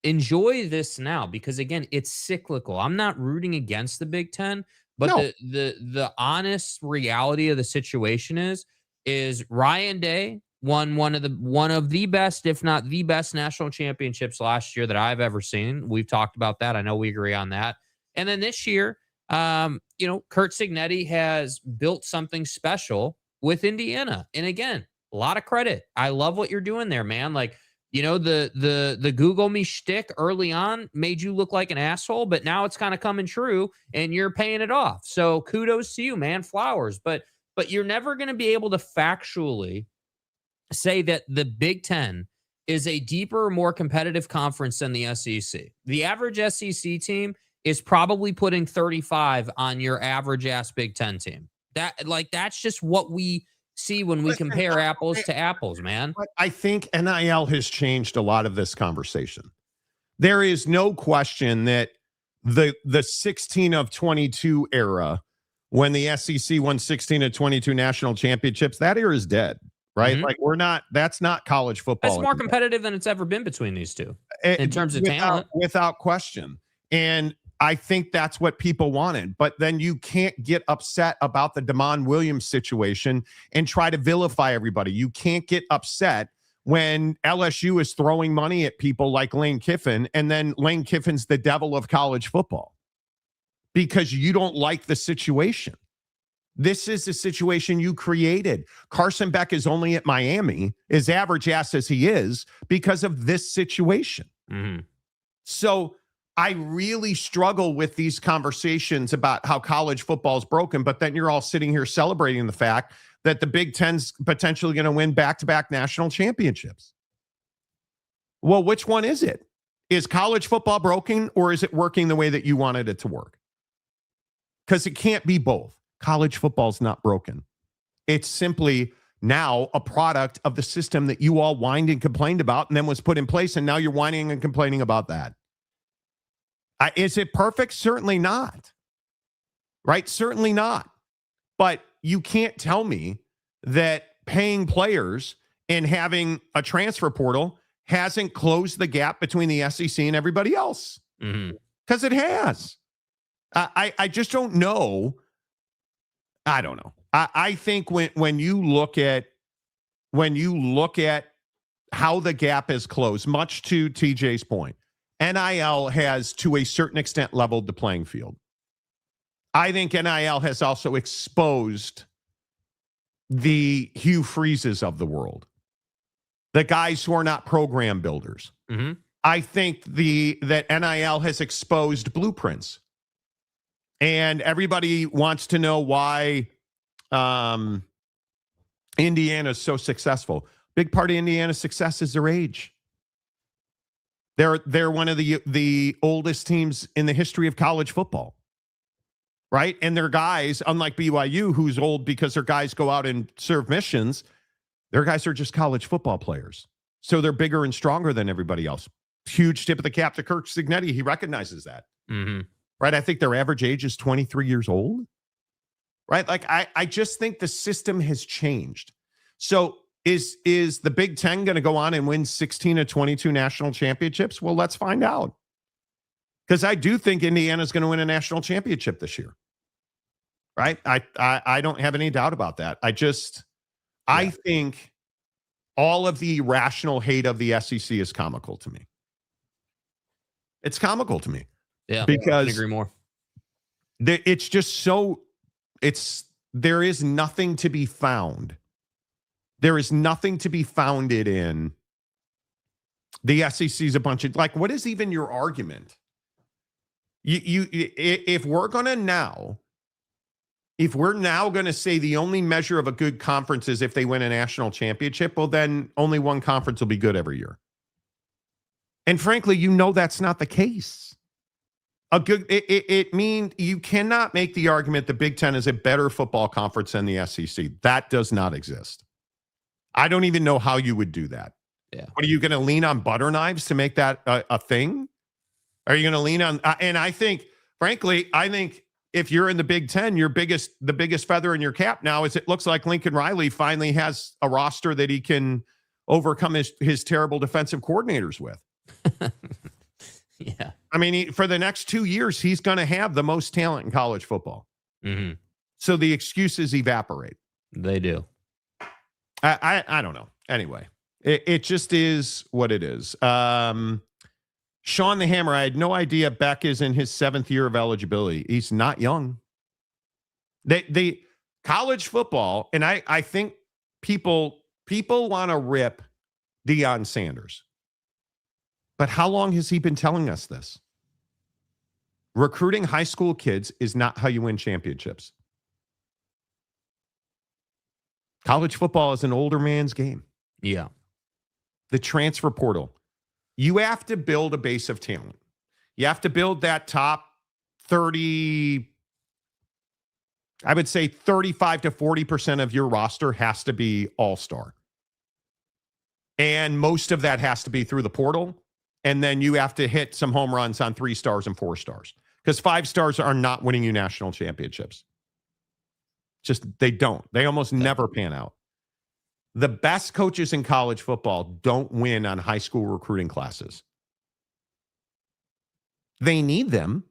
enjoy this now, because, again, it's cyclical. I'm not rooting against the Big Ten. But the honest reality of the situation is Ryan Day won one of the best, if not the best, national championships last year that I've ever seen. We've talked about that. I know we agree on that. And then this year, Kurt Cignetti has built something special with Indiana. And again, a lot of credit. I love what you're doing there, man. Like, the Google me shtick early on made you look like an asshole, but now it's kind of coming true and you're paying it off. So kudos to you, man. Flowers. But you're never going to be able to factually say that the Big Ten is a deeper, more competitive conference than the SEC. The average SEC team is probably putting 35 on your average ass Big Ten team. That's just what we see when we compare apples to apples, man. I think NIL has changed a lot of this conversation. There is no question that the 16 of 22 era, when the SEC won 16 of 22 national championships, that era is dead, right? Mm-hmm. Like that's not college football. It's more competitive than it's ever been between these two in terms of talent. Without question. And I think that's what people wanted. But then you can't get upset about the Damon Williams situation and try to vilify everybody. You can't get upset when LSU is throwing money at people like Lane Kiffin, and then Lane Kiffin's the devil of college football because you don't like the situation. This is the situation you created. Carson Beck is only at Miami, as average ass as he is, because of this situation. Mm-hmm. So I really struggle with these conversations about how college football is broken, but then you're all sitting here celebrating the fact that the Big Ten's potentially going to win back-to-back national championships. Well, which one is it? Is college football broken, or is it working the way that you wanted it to work? Because it can't be both. College football's not broken. It's simply now a product of the system that you all whined and complained about and then was put in place, and now you're whining and complaining about that. Is it perfect? Certainly not. Right? Certainly not. But you can't tell me that paying players and having a transfer portal hasn't closed the gap between the SEC and everybody else. Because it has. I just don't know. I don't know. I think when you look at how the gap is closed, much to TJ's point, NIL has to a certain extent leveled the playing field. I think NIL has also exposed the Hugh Freezes of the world, the guys who are not program builders. Mm-hmm. I think that NIL has exposed blueprints. And everybody wants to know why Indiana is so successful. Big part of Indiana's success is their age. They're one of the oldest teams in the history of college football, right? And their guys, unlike BYU, who's old because their guys go out and serve missions, their guys are just college football players. So they're bigger and stronger than everybody else. Huge tip of the cap to Kirk Cignetti. He recognizes that. Mm-hmm. Right? I think their average age is 23 years old. Right? Like, I just think the system has changed. So is the Big Ten going to go on and win 16 of 22 national championships? Well, let's find out. Because I do think Indiana's going to win a national championship this year. Right? I don't have any doubt about that. I think all of the irrational hate of the SEC is comical to me. It's comical to me. Yeah, because I agree more. It's just so there is nothing to be found. There is nothing to be founded in the SEC's a bunch of, like, what is even your argument? If we're now going to say the only measure of a good conference is if they win a national championship, well, then only one conference will be good every year. And frankly, that's not the case. It means you cannot make the argument the Big Ten is a better football conference than the SEC. That does not exist. I don't even know how you would do that. Yeah. What, are you going to lean on butter knives to make that a thing? Are you going to lean on? And I think, frankly, if you're in the Big Ten, the biggest feather in your cap now is it looks like Lincoln Riley finally has a roster that he can overcome his terrible defensive coordinators with. Yeah. I mean, for the next 2 years, he's going to have the most talent in college football. Mm-hmm. So the excuses evaporate. They do. I don't know. Anyway, it just is what it is. Sean the Hammer, I had no idea Beck is in his 7th year of eligibility. He's not young. They college football, and I think people want to rip Deion Sanders. But how long has he been telling us this? Recruiting high school kids is not how you win championships. College football is an older man's game. Yeah. The transfer portal. You have to build a base of talent. You have to build that top 30, I would say 35 to 40% of your roster has to be all-star. And most of that has to be through the portal. And then you have to hit some home runs on 3 stars and 4 stars. Because 5 stars are not winning you national championships. Just, they don't. They almost never pan out. The best coaches in college football don't win on high school recruiting classes. They need them.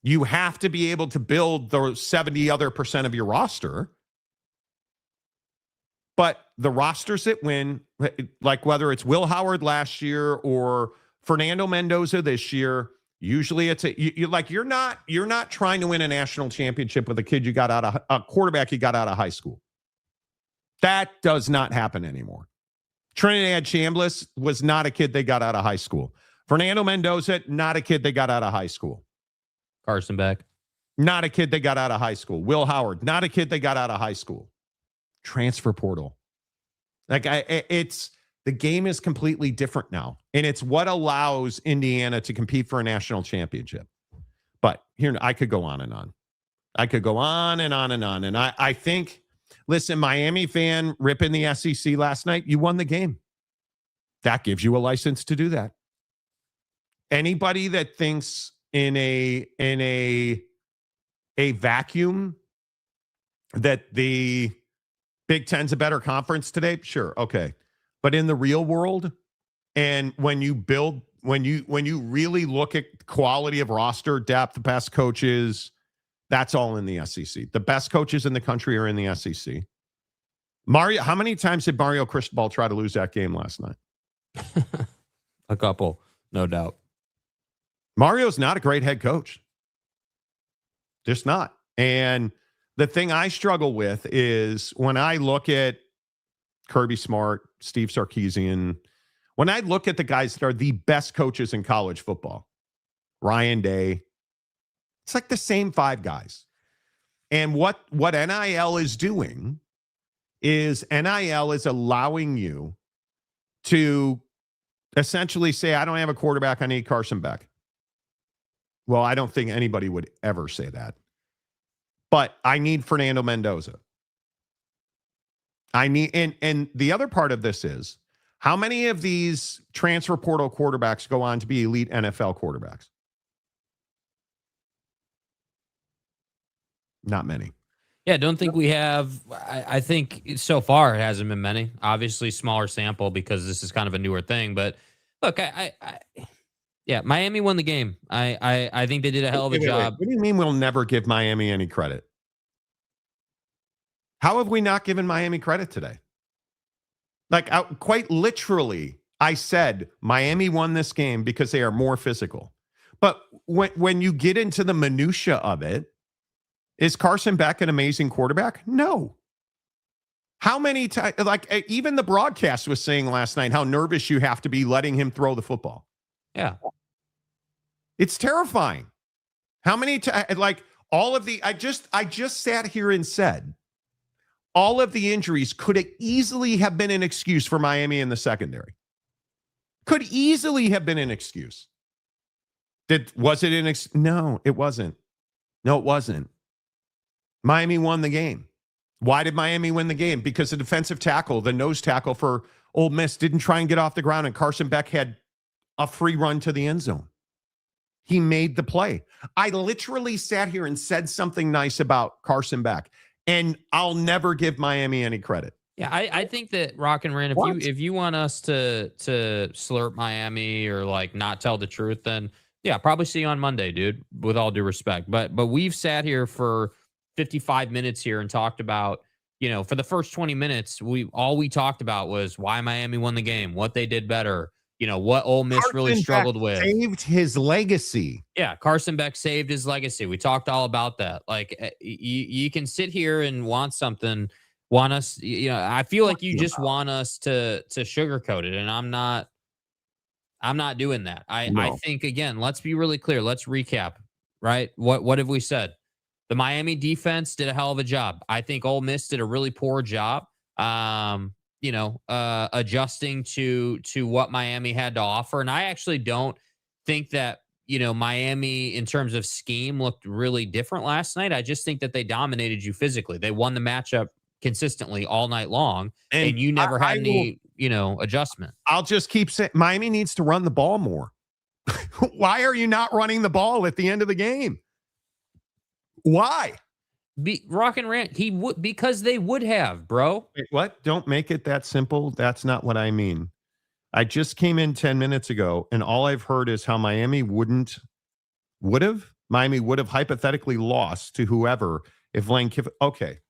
You have to be able to build the 70 other percent of your roster. But the rosters that win, like whether it's Will Howard last year or Fernando Mendoza this year, Usually it's you're not trying to win a national championship with a kid you got out of a quarterback you got out of high school. That does not happen anymore. Trinidad Chambliss was not a kid they got out of high school. Fernando Mendoza, not a kid they got out of high school. Carson Beck, not a kid they got out of high school. Will Howard, not a kid they got out of high school. Transfer portal. The game is completely different now. And it's what allows Indiana to compete for a national championship. But here, I could go on and on. I could go on and on and on. And I think, listen, Miami fan ripping the SEC last night, you won the game. That gives you a license to do that. Anybody that thinks in a vacuum that the Big Ten's a better conference today, sure, okay. But in the real world, and when you really look at quality of roster, depth, best coaches, that's all in the SEC. The best coaches in the country are in the SEC. Mario, how many times did Mario Cristobal try to lose that game last night? A couple, no doubt. Mario's not a great head coach. Just not. And the thing I struggle with is when I look at Kirby Smart, Steve Sarkisian, when I look at the guys that are the best coaches in college football, Ryan Day, it's like the same five guys. And what NIL is doing is NIL is allowing you to essentially say, I don't have a quarterback, I need Carson Beck. Well, I don't think anybody would ever say that. But I need Fernando Mendoza. I need, and the other part of this is, how many of these transfer portal quarterbacks go on to be elite NFL quarterbacks? Not many. Yeah, don't think we have. I think so far it hasn't been many. Obviously, smaller sample because this is kind of a newer thing. But look, yeah, Miami won the game. I think they did a hell of a job. What do you mean we'll never give Miami any credit? How have we not given Miami credit today? Like, quite literally, I said Miami won this game because they are more physical. But when you get into the minutia of it, is Carson Beck an amazing quarterback? No. How many times, like, even the broadcast was saying last night how nervous you have to be letting him throw the football. Yeah. It's terrifying. How many times, like, all of the, I just sat here and said, all of the injuries could easily have been an excuse for Miami in the secondary. Could easily have been an excuse. Was it an No, it wasn't. No, it wasn't. Miami won the game. Why did Miami win the game? Because the defensive tackle, the nose tackle for Ole Miss, didn't try and get off the ground, and Carson Beck had a free run to the end zone. He made the play. I literally sat here and said something nice about Carson Beck, and I'll never give Miami any credit. Yeah, I think that Rock and Rand, if you want us to slurp Miami or like not tell the truth, then yeah, probably see you on Monday, dude, with all due respect. But we've sat here for 55 minutes here and talked about, for the first 20 minutes, all we talked about was why Miami won the game, what they did better, what Ole Miss really struggled with. Saved his legacy. Yeah, Carson Beck saved his legacy. We talked all about that. Like, you can sit here and want us, I feel like you just want us to sugarcoat it, and I'm not doing that. I think, again, let's be really clear. Let's recap, right? What have we said? The Miami defense did a hell of a job. I think Ole Miss did a really poor job. Adjusting to what Miami had to offer. And I actually don't think that, Miami in terms of scheme looked really different last night. I just think that they dominated you physically. They won the matchup consistently all night long, and you never had any adjustment. I'll just keep saying Miami needs to run the ball more. Why are you not running the ball at the end of the game? Why? Rock and Rant, because they would have, bro. Wait, what? Don't make it that simple. That's not what I mean. I just came in 10 minutes ago, and all I've heard is how Miami would have hypothetically lost to whoever if Lane Kiffin. Okay.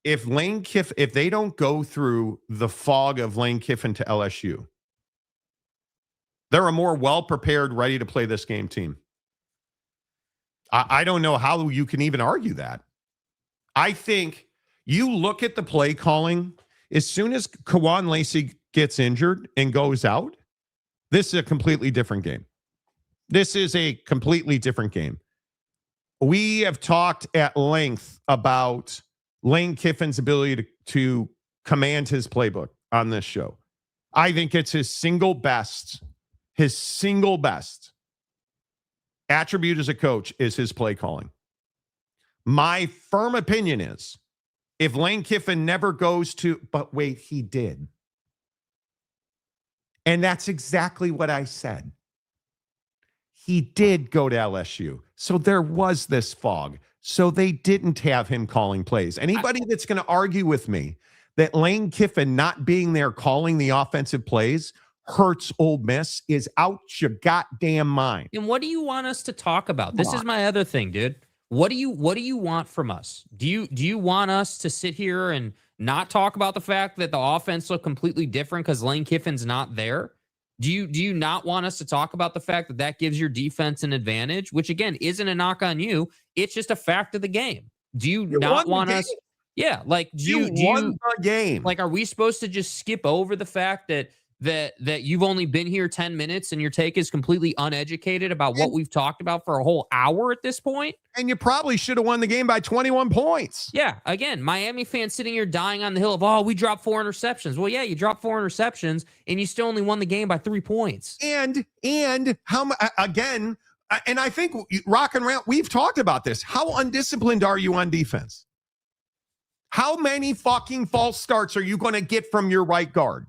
If they don't go through the fog of Lane Kiffin to LSU, They're a more well-prepared, ready to play this game team. I don't know how you can even argue that. I think you look at the play calling, as soon as Kawan Lacey gets injured and goes out, this is a completely different game. This is a completely different game. We have talked at length about Lane Kiffin's ability to command his playbook on this show. I think it's his single best attribute as a coach is his play calling. My firm opinion is if Lane Kiffin never goes to, but wait, he did. And that's exactly what I said. He did go to LSU. So there was this fog. So they didn't have him calling plays. Anybody that's going to argue with me that Lane Kiffin not being there calling the offensive plays hurts Ole Miss is out your goddamn mind. And what do you want us to talk about? This is my other thing, dude. What do you want from us? Do you want us to sit here and not talk about the fact that the offense looked completely different because Lane Kiffin's not there? Do you not want us to talk about the fact that that gives your defense an advantage, which again isn't a knock on you? It's just a fact of the game. Do you not want us? Yeah, like do you won the game? Like, are we supposed to just skip over the fact that you've only been here 10 minutes and your take is completely uneducated about what we've talked about for a whole hour at this point? And you probably should have won the game by 21 points. Yeah. Again, Miami fans sitting here dying on the hill of, oh, we dropped 4 interceptions. Well, yeah, you dropped 4 interceptions and you still only won the game by 3 points. And how again, and I think Rock and Roll, we've talked about this. How undisciplined are you on defense? How many fucking false starts are you going to get from your right guard?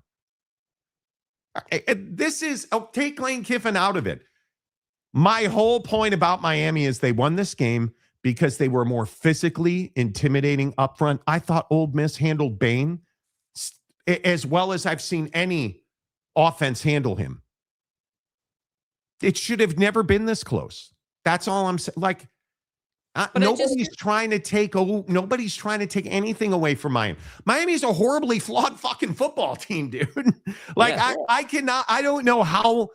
This is, take Lane Kiffin out of it. My whole point about Miami is they won this game because they were more physically intimidating up front. I thought Ole Miss handled Bain as well as I've seen any offense handle him. It should have never been this close. That's all I'm saying. Like, nobody's trying to take anything away from Miami. Miami's a horribly flawed fucking football team, dude. Like, yeah. I don't know how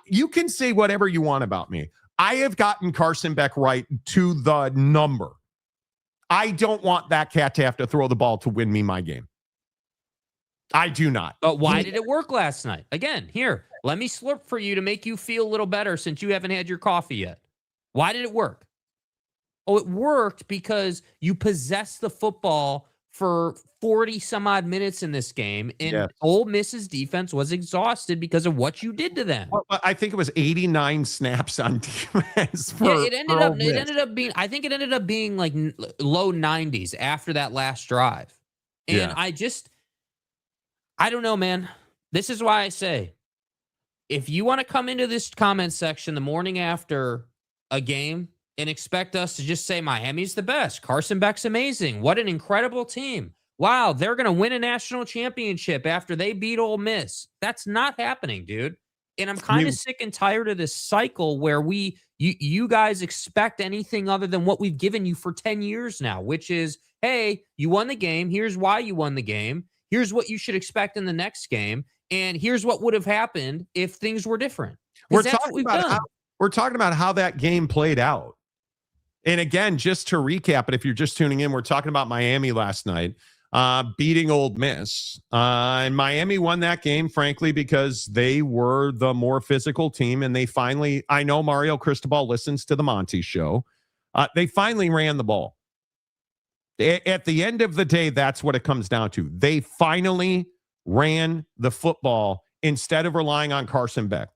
you can say whatever you want about me. I have gotten Carson Beck right to the number. I don't want that cat to have to throw the ball to win me my game. I do not. But why did it work last night? Again, here, let me slurp for you to make you feel a little better since you haven't had your coffee yet. Why did it work? Oh, it worked because you possessed the football for 40 some odd minutes in this game, and Ole Miss's defense was exhausted because of what you did to them. Well, I think it was 89 snaps on defense. It ended up being, I think it ended up being like low 90s after that last drive. And I don't know, man. This is why I say, if you want to come into this comment section the morning after a game and expect us to just say Miami's the best, Carson Beck's amazing, what an incredible team, wow, they're going to win a national championship after they beat Ole Miss. That's not happening, dude. And I'm kind of sick and tired of this cycle where you guys expect anything other than what we've given you for 10 years now, which is, hey, you won the game. Here's why you won the game. Here's what you should expect in the next game. And here's what would have happened if things were different. We're talking about how that game played out. And again, just to recap it, if you're just tuning in, we're talking about Miami last night beating Ole Miss. And Miami won that game, frankly, because they were the more physical team. And they finally, I know Mario Cristobal listens to the Monty Show. They finally ran the ball. At the end of the day, that's what it comes down to. They finally ran the football instead of relying on Carson Beck,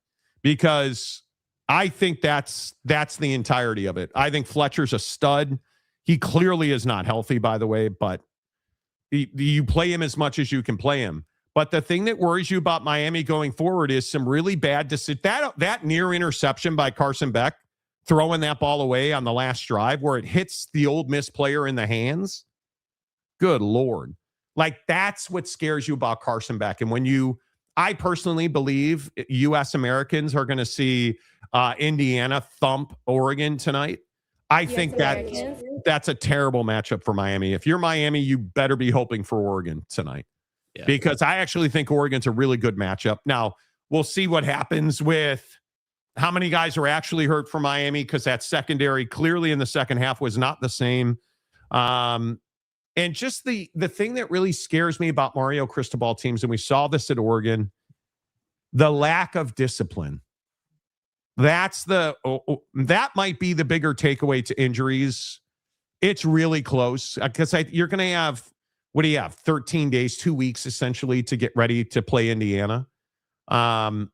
because I think that's the entirety of it. I think Fletcher's a stud. He clearly is not healthy, by the way, but you play him as much as you can play him. But the thing that worries you about Miami going forward is some really bad decisions. That near interception by Carson Beck, throwing that ball away on the last drive where it hits the Ole Miss player in the hands. Good Lord. Like, that's what scares you about Carson Beck. And I personally believe U.S. Americans are going to see Indiana thump Oregon tonight. I think that's a terrible matchup for Miami. If you're Miami, you better be hoping for Oregon tonight, because I actually think Oregon's a really good matchup. Now, We'll see what happens with how many guys are actually hurt for Miami, because that secondary clearly in the second half was not the same. And just the thing that really scares me about Mario Cristobal teams, and we saw this at Oregon, the lack of discipline. That might be the bigger takeaway to injuries. It's really close because you're going to have, what do you have? 13 days, 2 weeks essentially to get ready to play Indiana. The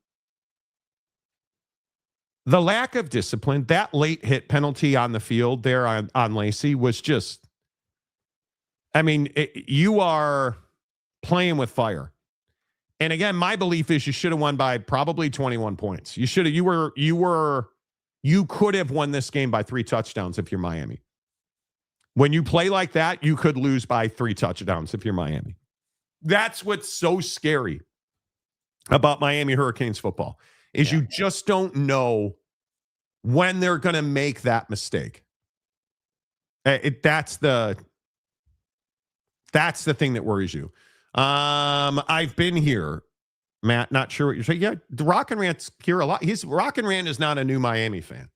lack of discipline, that late hit penalty on the field there on Lacey was just, I mean, you are playing with fire. And again, my belief is you should have won by probably 21 points. You could have won this game by 3 touchdowns if you're Miami. When you play like that, you could lose by 3 touchdowns if you're Miami. That's what's so scary about Miami Hurricanes football is you just don't know when they're going to make that mistake. That's the thing that worries you. I've been here, Matt, not sure what you're saying. Yeah, Rock and Rant's here a lot. Rock and Rant is not a new Miami fan.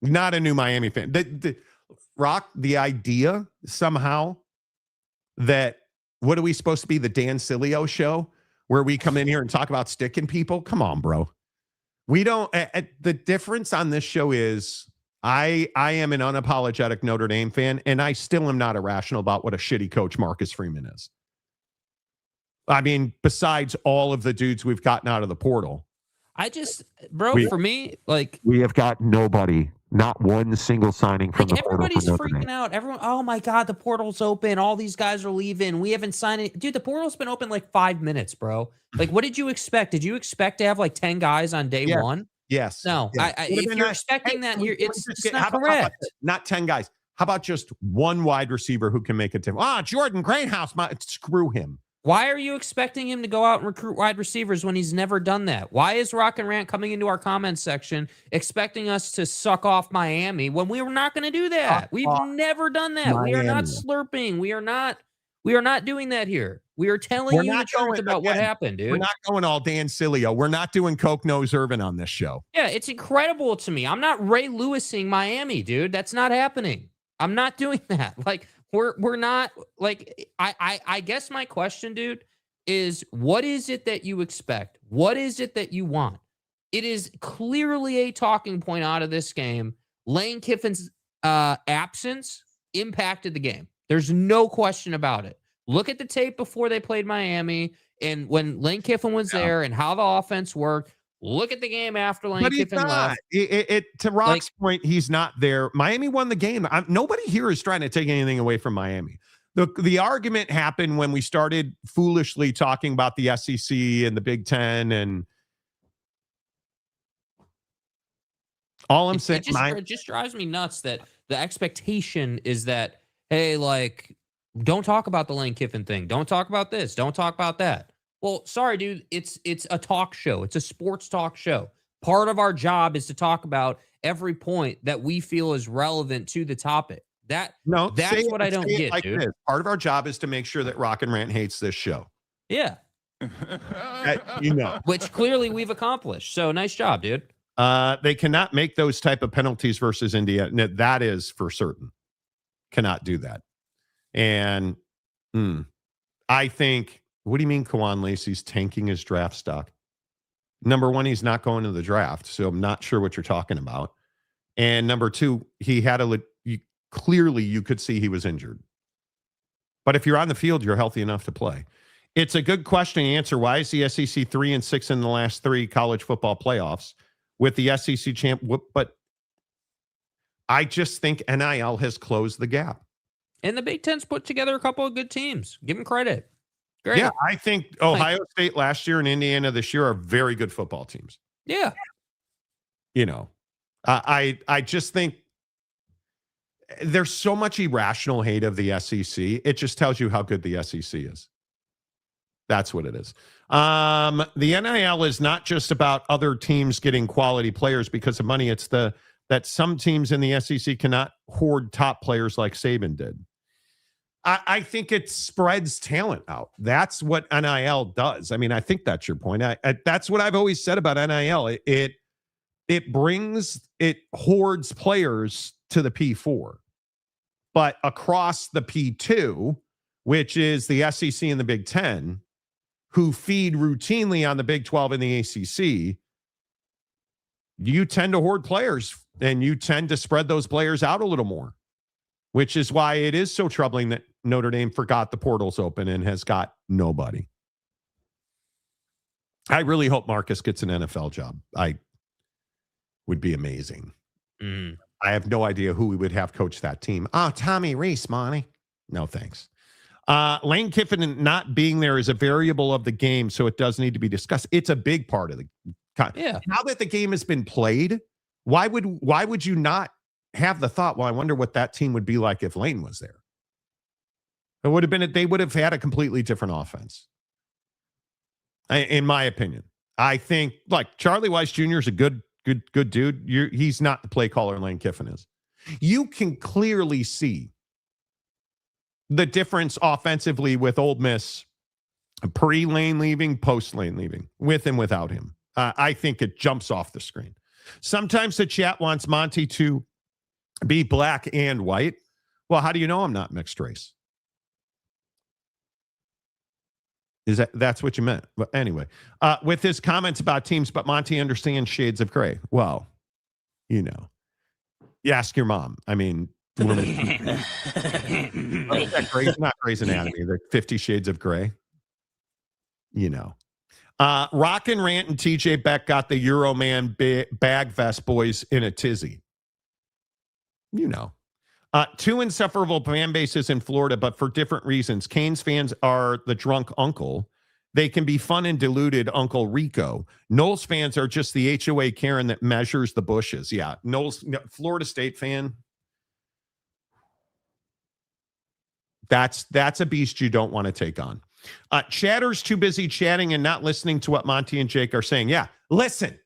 Not a new Miami fan. The idea somehow that, what are we supposed to be, the Dan Sileo show where we come in here and talk about sticking people? Come on, bro. We don't, the difference on this show is I am an unapologetic Notre Dame fan, and I still am not irrational about what a shitty coach Marcus Freeman is. I mean, besides all of the dudes we've gotten out of the portal. For me, like, we have got nobody, not one single signing from the portal. Everybody's freaking out. Everyone, oh my God, the portal's open. All these guys are leaving. We haven't signed it. Dude, the portal's been open like 5 minutes, bro. Like, what did you expect? Did you expect to have like 10 guys on day one? Yes. No. Yes. If you're expecting that, it's not correct. Not 10 guys. How about just one wide receiver who can make a difference? Jordan Greathouse, screw him. Why are you expecting him to go out and recruit wide receivers when he's never done that? Why is Rock and Rant coming into our comments section expecting us to suck off Miami when we were not going to do that? We've never done that. Miami. We are not slurping. We are not doing that here. We are telling you the truth about what happened, dude. We're not going all Dan Sileo. We're not doing Coke Nose Irvin on this show. Yeah, it's incredible to me. I'm not Ray Lewising Miami, dude. That's not happening. I'm not doing that. Like, we're not, like, I guess my question, dude, is what is it that you expect? What is it that you want? It is clearly a talking point out of this game. Lane Kiffin's absence impacted the game. There's no question about it. Look at the tape before they played Miami and when Lane Kiffin was there and how the offense worked. Look at the game after Lane Kiffin left. To Rock's point, he's not there. Miami won the game. Nobody here is trying to take anything away from Miami. The argument happened when we started foolishly talking about the SEC and the Big Ten, and all I'm saying, it just drives me nuts that the expectation is that, hey, like, don't talk about the Lane Kiffin thing. Don't talk about this. Don't talk about that. Well, sorry, dude. It's a talk show. It's a sports talk show. Part of our job is to talk about every point that we feel is relevant to the topic. That's what I don't get, like, dude. Part of our job is to make sure that Rock and Rant hates this show. Yeah. Which clearly we've accomplished. So nice job, dude. They cannot make those type of penalties versus Indiana. That is for certain. Cannot do that. And I think, what do you mean Kawan Lacey's tanking his draft stock? Number one, he's not going to the draft, so I'm not sure what you're talking about. And number two, he had clearly you could see he was injured. But if you're on the field, you're healthy enough to play. It's a good question to answer. Why is the SEC 3-6 in the last 3 college football playoffs with the SEC champ? But I just think NIL has closed the gap. And the Big Ten's put together a couple of good teams. Give them credit. Great. Yeah, I think Ohio State last year and Indiana this year are very good football teams. Yeah. I just think there's so much irrational hate of the SEC. It just tells you how good the SEC is. That's what it is. The NIL is not just about other teams getting quality players because of money. It's that some teams in the SEC cannot hoard top players like Saban did. I think it spreads talent out. That's what NIL does. I mean, I think that's your point. That's what I've always said about NIL. It hoards players to the P4, but across the P2, which is the SEC and the Big Ten, who feed routinely on the Big 12 and the ACC, you tend to hoard players and you tend to spread those players out a little more, which is why it is so troubling that Notre Dame forgot the portals open and has got nobody. I really hope Marcus gets an NFL job. I would be amazing. I have no idea who we would have coach that team. Tommy Rees, Monty. No, thanks. Lane Kiffin not being there is a variable of the game, so it does need to be discussed. It's a big part of the Now that the game has been played, why would you not have the thought, well, I wonder what that team would be like if Lane was there? It would have been, they would have had a completely different offense. In my opinion. I think like Charlie Weiss Jr. is a good dude. He's not the play caller Lane Kiffin is. You can clearly see the difference offensively with Ole Miss pre-Lane leaving, post-Lane leaving, with and without him. I think it jumps off the screen. Sometimes the chat wants Monty to be black and white. Well, how do you know I'm not mixed race? That's what you meant? But anyway, with his comments about teams, but Monty understands shades of gray. Well, you ask your mom. I mean, not Grey's Anatomy. They're 50 Shades of Gray. Rock and Rant and TJ Beck got the Euroman bag vest boys in a tizzy. Two insufferable fan bases in Florida, but for different reasons. Canes fans are the drunk uncle. They can be fun and deluded Uncle Rico. Knowles fans are just the HOA Karen that measures the bushes. Yeah, Knowles, Florida State fan. That's a beast you don't want to take on. Chatter's too busy chatting and not listening to what Monty and Jake are saying. Yeah, listen.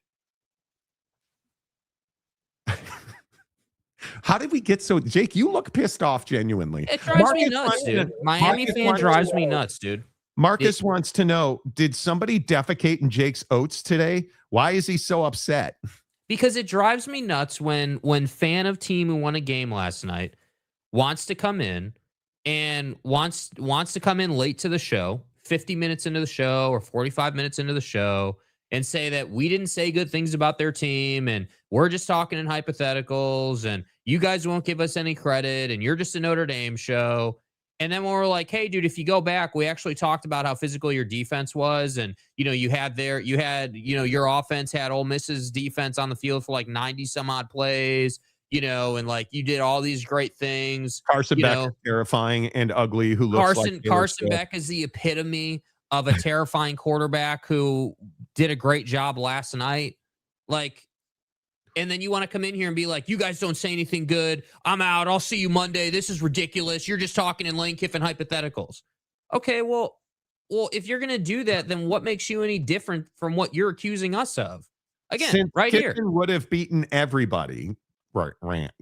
How did we get so... Jake, you look pissed off genuinely. It drives me nuts, dude. Miami fan drives me nuts, dude. Marcus wants to know, did somebody defecate in Jake's oats today? Why is he so upset? Because it drives me nuts when fan of team who won a game last night wants to come in and wants to come in late to the show, 50 minutes into the show or 45 minutes into the show, and say that we didn't say good things about their team and we're just talking in hypotheticals and you guys won't give us any credit and you're just a Notre Dame show. And then when we're like, hey, dude, if you go back, we actually talked about how physical your defense was. And, your offense had Ole Miss's defense on the field for like 90 some odd plays, and like you did all these great things. Carson Beck is terrifying and ugly. Who looks Carson Beck is the epitome of a terrifying quarterback who did a great job last night. Like, and then you want to come in here and be like, you guys don't say anything good. I'm out. I'll see you Monday. This is ridiculous. You're just talking in Lane Kiffin hypotheticals. Okay, well, if you're going to do that, then what makes you any different from what you're accusing us of? Again, Since right Kiffin here. would have beaten everybody. Right, Rant.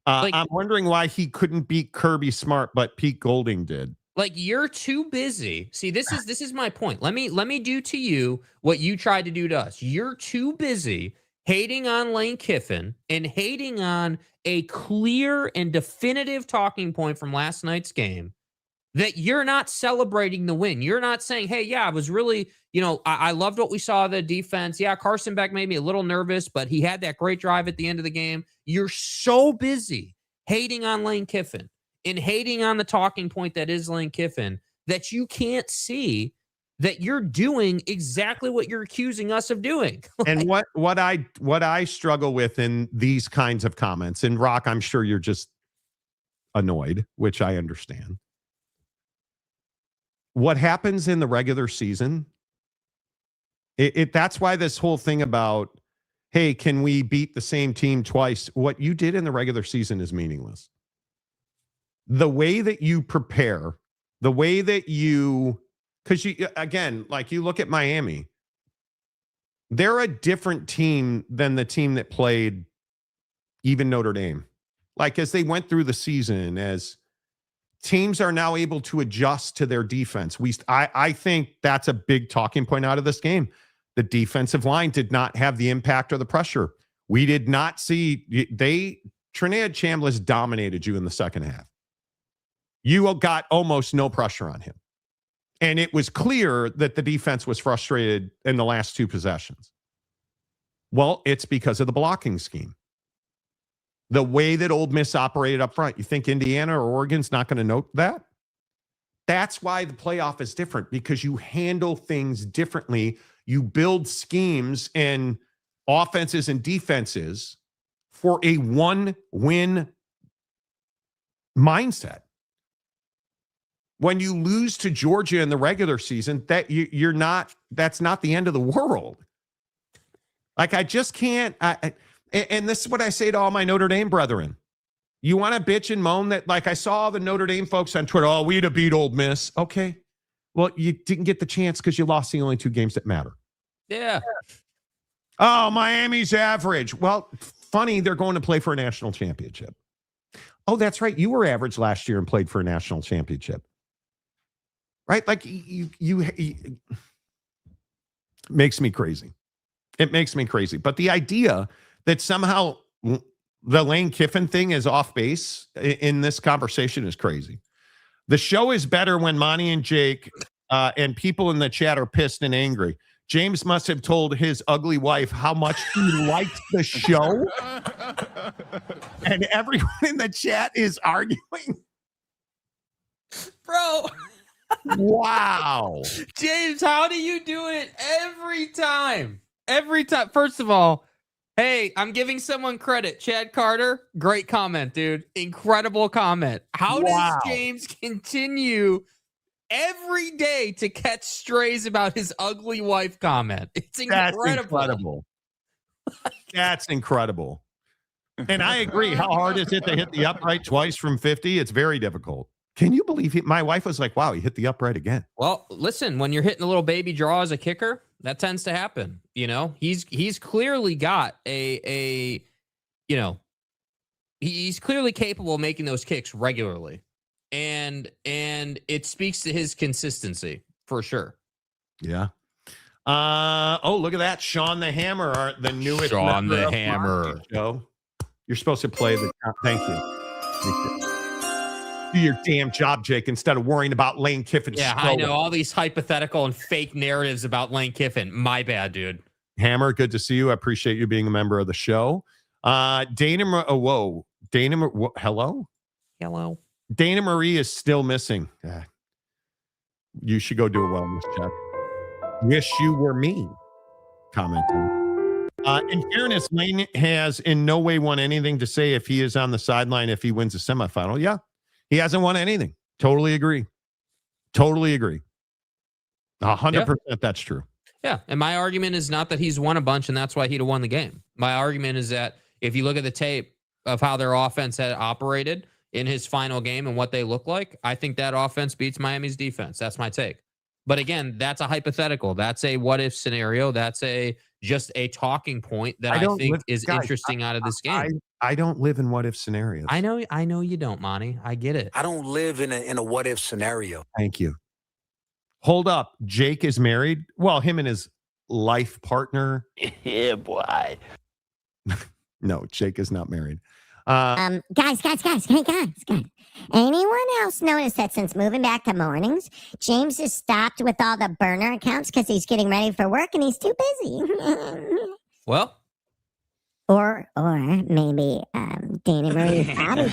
I'm wondering why he couldn't beat Kirby Smart, but Pete Golding did. Like, you're too busy. See, this is my point. Let me do to you what you tried to do to us. You're too busy hating on Lane Kiffin and hating on a clear and definitive talking point from last night's game that you're not celebrating the win. You're not saying, hey, yeah, I was really, I loved what we saw of the defense. Yeah, Carson Beck made me a little nervous, but he had that great drive at the end of the game. You're so busy hating on Lane Kiffin and hating on the talking point that is Lane Kiffin that you can't see that you're doing exactly what you're accusing us of doing. And what I struggle with in these kinds of comments, and Rock, I'm sure you're just annoyed, which I understand. What happens in the regular season, that's why this whole thing about, hey, can we beat the same team twice? What you did in the regular season is meaningless. The way that you prepare, the way that you... Because you look at Miami, they're a different team than the team that played even Notre Dame. Like, as they went through the season, as teams are now able to adjust to their defense. I think that's a big talking point out of this game. The defensive line did not have the impact or the pressure. We did not see Trinidad Chambliss dominated you in the second half. You got almost no pressure on him. And it was clear that the defense was frustrated in the last two possessions. Well, it's because of the blocking scheme. The way that Ole Miss operated up front. You think Indiana or Oregon's not going to note that? That's why the playoff is different, because you handle things differently. You build schemes and offenses and defenses for a one-win mindset. When you lose to Georgia in the regular season, that's not the end of the world. Like, I just can't. And this is what I say to all my Notre Dame brethren. You want to bitch and moan that, like, I saw the Notre Dame folks on Twitter, oh, we'd have beat Ole Miss. Okay. Well, you didn't get the chance because you lost the only two games that matter. Yeah. Oh, Miami's average. Well, funny, they're going to play for a national championship. Oh, that's right. You were average last year and played for a national championship. Right? Like, you makes me crazy. It makes me crazy. But the idea that somehow the Lane Kiffin thing is off base in this conversation is crazy. The show is better when Monty and Jake and people in the chat are pissed and angry. James must have told his ugly wife how much he liked the show. And everyone in the chat is arguing. Bro. Wow. James, how do you do it every time? Every time. First of all, hey, I'm giving someone credit. Chad Carter, great comment, dude. Incredible comment. How does James continue every day to catch strays about his ugly wife comment? It's incredible. That's incredible. That's incredible. And I agree. How hard is it to hit the upright twice from 50? It's very difficult. Can you believe it? My wife was like, wow, he hit the upright again. Well, listen, when you're hitting a little baby draw as a kicker, that tends to happen. You know, he's clearly got he's clearly capable of making those kicks regularly. And it speaks to his consistency for sure. Yeah. Oh, look at that. Sean the Hammer, the newest Sean the Hammer show. You're supposed to play the thank you. Thank you. Do your damn job, Jake, instead of worrying about Lane Kiffin. Yeah, I know all these hypothetical and fake narratives about Lane Kiffin. My bad, dude. Hammer, good to see you. I appreciate you being a member of the show. Hello? Hello. Dana Marie is still missing. You should go do a wellness check. Wish you were me. Commenting. In fairness, Lane has in no way won anything to say if he is on the sideline if he wins a semifinal. Yeah. He hasn't won anything. Totally agree. 100%. That's true. Yeah. And my argument is not that he's won a bunch and that's why he'd have won the game. My argument is that if you look at the tape of how their offense had operated in his final game and what they look like, I think that offense beats Miami's defense. That's my take. But again, that's a hypothetical. That's a what if scenario. That's just a talking point that I think is interesting out of this game. I don't live in what if scenarios. I know you don't, Monty. I get it. I don't live in a what if scenario. Thank you. Hold up. Jake is married. Well, him and his life partner. Yeah, boy. No, Jake is not married. Guys. Hey, guys. Anyone else notice that since moving back to mornings, James has stopped with all the burner accounts because he's getting ready for work and he's too busy? Well. Or maybe Dana Marie's body.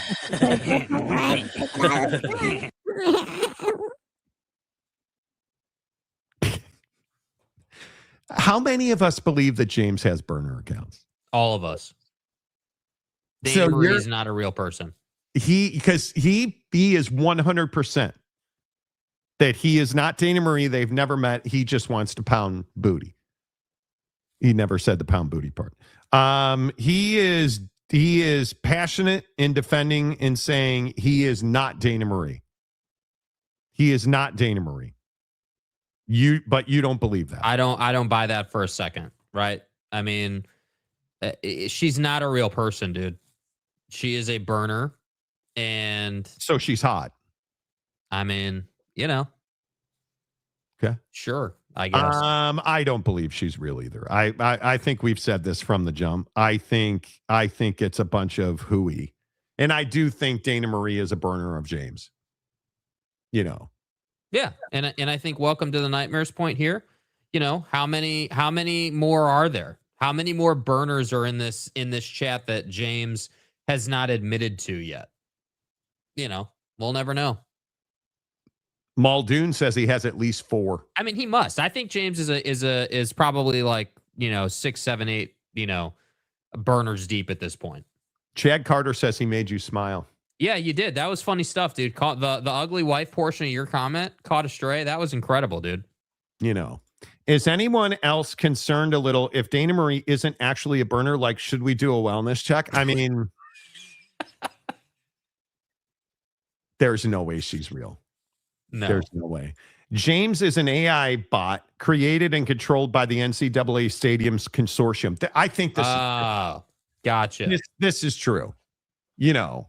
How many of us believe that James has burner accounts? All of us. Dana Marie is not a real person. He is 100% that he is not Dana Marie. They've never met. He just wants to pound booty. He never said the pound booty part. He is passionate in defending and saying he is not Dana Marie. He is not Dana Marie. But you don't believe that. I don't buy that for a second, right? I mean, she's not a real person, dude. She is a burner, and so she's hot. I mean, you know. Okay. Sure, I guess. I don't believe she's real either. I think we've said this from the jump. I think it's a bunch of hooey. And I do think Dana Marie is a burner of James. You know. Yeah, and I think welcome to the nightmares point here. You know, how many more are there? How many more burners are in this chat that James has not admitted to yet? You know, we'll never know. Muldoon says he has at least 4. I mean, he must. I think James is probably like, 6, 7, 8, burners deep at this point. Chad Carter says he made you smile. Yeah, you did. That was funny stuff, dude. Caught the ugly wife portion of your comment caught a stray. That was incredible, dude. You know, is anyone else concerned a little if Dana Marie isn't actually a burner? Like, should we do a wellness check? I mean, there's no way she's real. No. There's no way. James is an AI bot created and controlled by the NCAA Stadium's consortium. I think this. Gotcha. This is true. You know,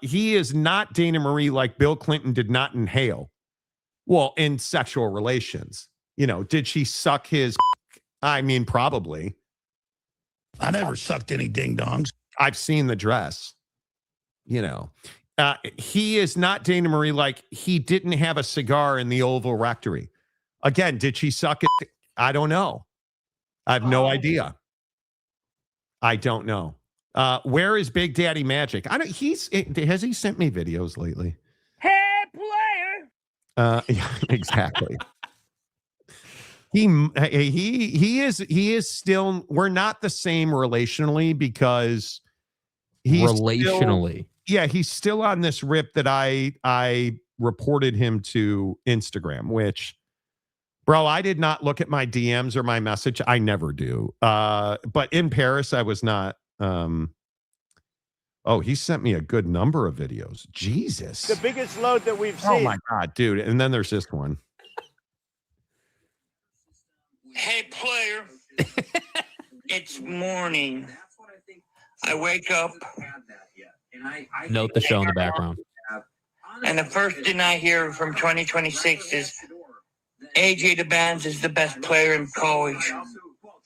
he is not Dana Marie like Bill Clinton did not inhale. Well, in sexual relations, did she suck his? I mean, probably. I never sucked any ding dongs. I've seen the dress. He is not Dana Marie like he didn't have a cigar in the Oval Rectory. Again, did she suck it? I don't know. I have no idea. I don't know. Where is Big Daddy Magic? Has he sent me videos lately? Hey, player. Yeah, exactly. He is still, we're not the same relationally because he's relationally. He's still on this rip that I reported him to Instagram, which, bro, I did not look at my DMs or my message. I never do. But in Paris, I was not. He sent me a good number of videos. Jesus. The biggest load that we've seen. Oh my God, dude. And then there's this one. Hey, player. It's morning. I wake up. Note the show in the background. And the first thing I hear from 2026 is AJ DeBanz is the best player in college.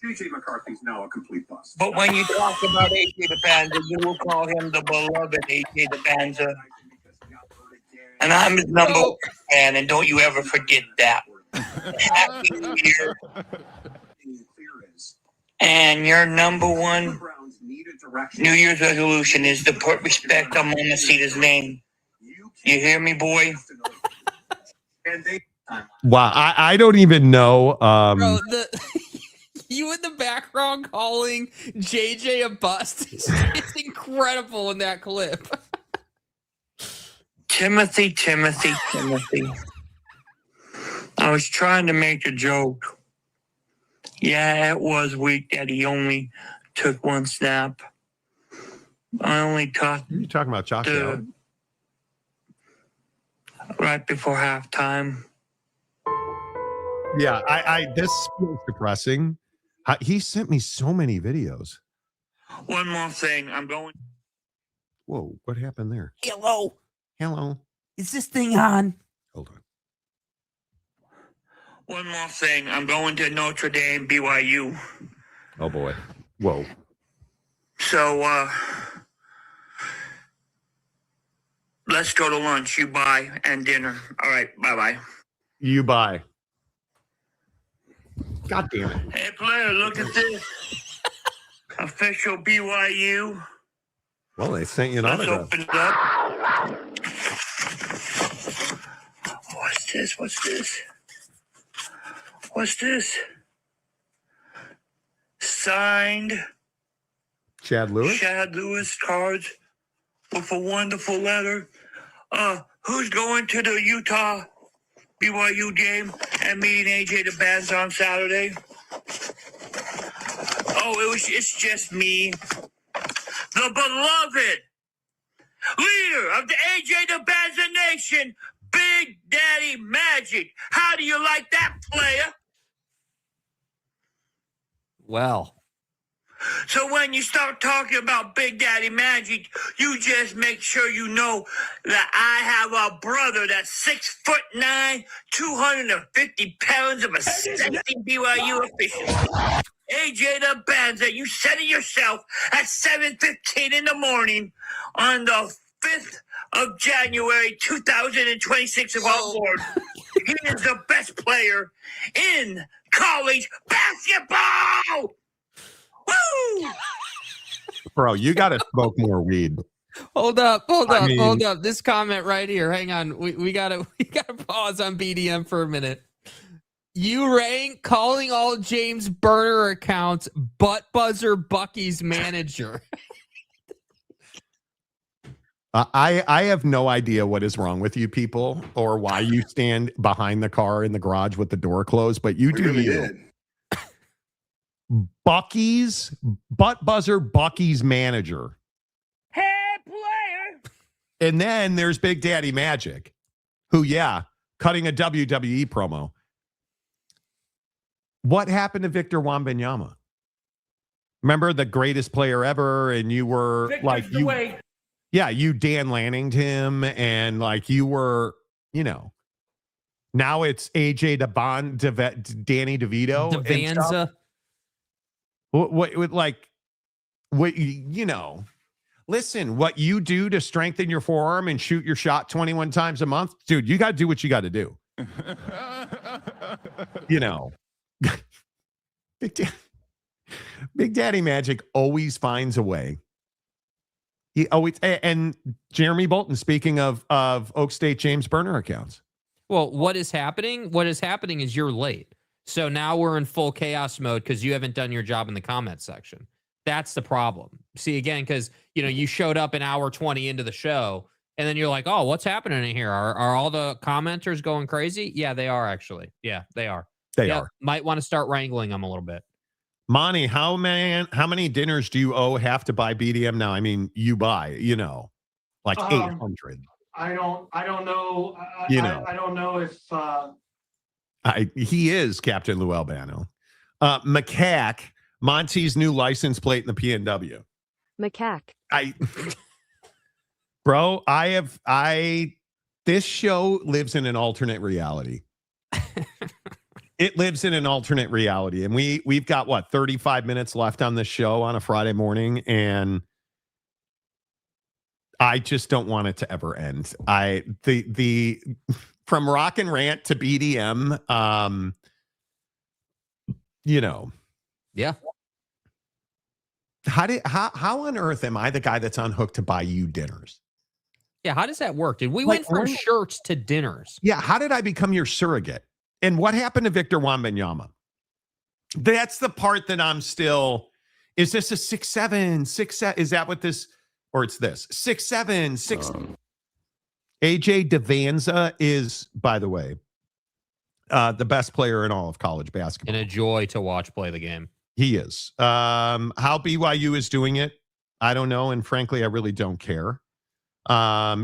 JJ McCarthy's now a complete bust. But when you talk about AJ DeBanza, you will call him the beloved AJ DeBanza. And I'm his number 1 fan, and don't you ever forget that. Happy New Year. And your number 1 New Year's resolution is to put respect on Mamacita's name. You hear me, boy? Wow, I don't even know. Bro, you in the background calling JJ a bust. It's incredible in that clip. Timothy. I was trying to make a joke. Yeah, it was weak that he only took 1 snap. I only talked. You're talking about Chaco. Right before halftime. Yeah, this feels depressing. He sent me so many videos. One more thing. I'm going. Whoa, what happened there? Hello. Is this thing on? Hold on. One more thing. I'm going to Notre Dame, BYU. Oh, boy. Whoa. So, let's go to lunch. You buy and dinner. All right. Bye-bye. You buy. God damn it. Hey, player, look at this. Official BYU. Well, they sent you an Let's autograph. open it up. What's this? Signed Chad Lewis cards with a wonderful letter. Who's going to the Utah BYU game and meeting AJ DeBanz on Saturday? It's just me. The beloved leader of the AJ DeBanz Nation, Big Daddy Magic. How do you like that, player? Well. So when you start talking about Big Daddy Magic, you just make sure you know that I have a brother that's 6'9", 250 pounds of a sexy BYU official. AJ the Banza, you said it yourself at 7:15 in the morning on the 5th of January 2026 of our Lord. He is the best player in college basketball. Woo! Bro, you got to smoke more weed. Hold up. This comment right here. Hang on. We gotta pause on BDM for a minute. You rank calling all James burner accounts butt buzzer Bucky's manager. I have no idea what is wrong with you people or why you stand behind the car in the garage with the door closed, but you do really you. did. Bucky's butt buzzer Bucky's manager. Hey, player. And then there's Big Daddy Magic, who, cutting a WWE promo. What happened to Victor Wembanyama? Remember, the greatest player ever, and you were Victor's like the way. Yeah, you Dan Lanning'd him, and like you were, now it's AJ Danny DeVito, Devanza. Listen, what you do to strengthen your forearm and shoot your shot 21 times a month, dude, you got to do what you got to do. Big Daddy Magic always finds a way. He always, and Jeremy Bolton, speaking of Oak State James burner accounts. Well, what is happening? What is happening is you're late. So now we're in full chaos mode because you haven't done your job in the comment section. That's the problem. See, again, because, you showed up an hour 20 into the show and then you're like, oh, what's happening in here? Are all the commenters going crazy? Yeah, they are actually. Yeah, they are. They are. Might want to start wrangling them a little bit. Monty, how many dinners do you have to buy BDM now? I mean, you buy, like 800. I don't know. I don't know if he is Captain Lou Albano. Macaque, Monty's new license plate in the PNW. Macaque. This show lives in an alternate reality. It lives in an alternate reality, and we've got 35 minutes left on this show on a Friday morning, and I just don't want it to ever end. The from rock and rant to BDM, Yeah. How on earth am I the guy that's on hook to buy you dinners? Yeah, how does that work? Did we went from shirts to dinners? Yeah, how did I become your surrogate? And what happened to Victor Wembanyama? That's the part that I'm still. Is this a 6'7", 6'7"? Is that what this, or it's this 6'7", 6"? AJ Devanza is, by the way, the best player in all of college basketball. And a joy to watch play the game. He is. How BYU is doing it, I don't know, and frankly, I really don't care.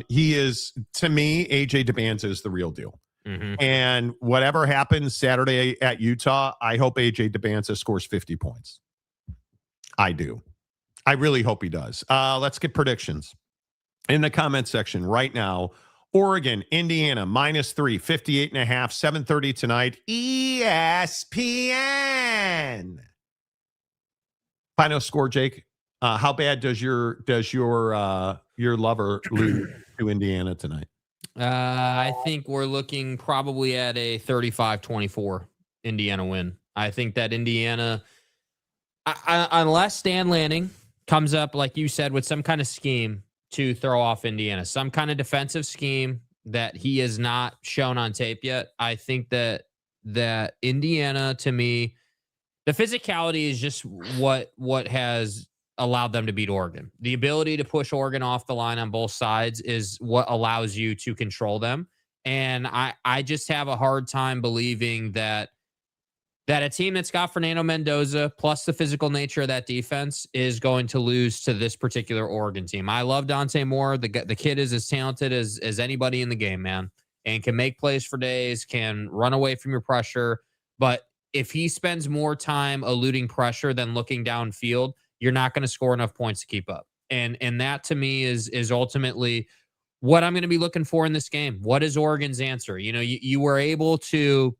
He is, to me, AJ Devanza is the real deal. Mm-hmm. And whatever happens Saturday at Utah, I hope AJ Devanza scores 50 points. I do. I really hope he does. Let's get predictions in the comment section right now. Oregon, Indiana, -3, 58.5, 7:30 tonight. ESPN. Final score, Jake. How bad does your lover lose to Indiana tonight? I think we're looking probably at a 35-24 Indiana win. I think that Indiana, unless Stan Lanning comes up, like you said, with some kind of scheme to throw off Indiana, some kind of defensive scheme that he has not shown on tape yet, I think that Indiana, to me, the physicality is just what has allowed them to beat Oregon. The ability to push Oregon off the line on both sides is what allows you to control them. And I just have a hard time believing that a team that's got Fernando Mendoza plus the physical nature of that defense is going to lose to this particular Oregon team. I love Dante Moore. The kid is as talented as anybody in the game, man, and can make plays for days, can run away from your pressure. But if he spends more time eluding pressure than looking downfield, you're not going to score enough points to keep up. And that to me is ultimately what I'm going to be looking for in this game. What is Oregon's answer? You were able to,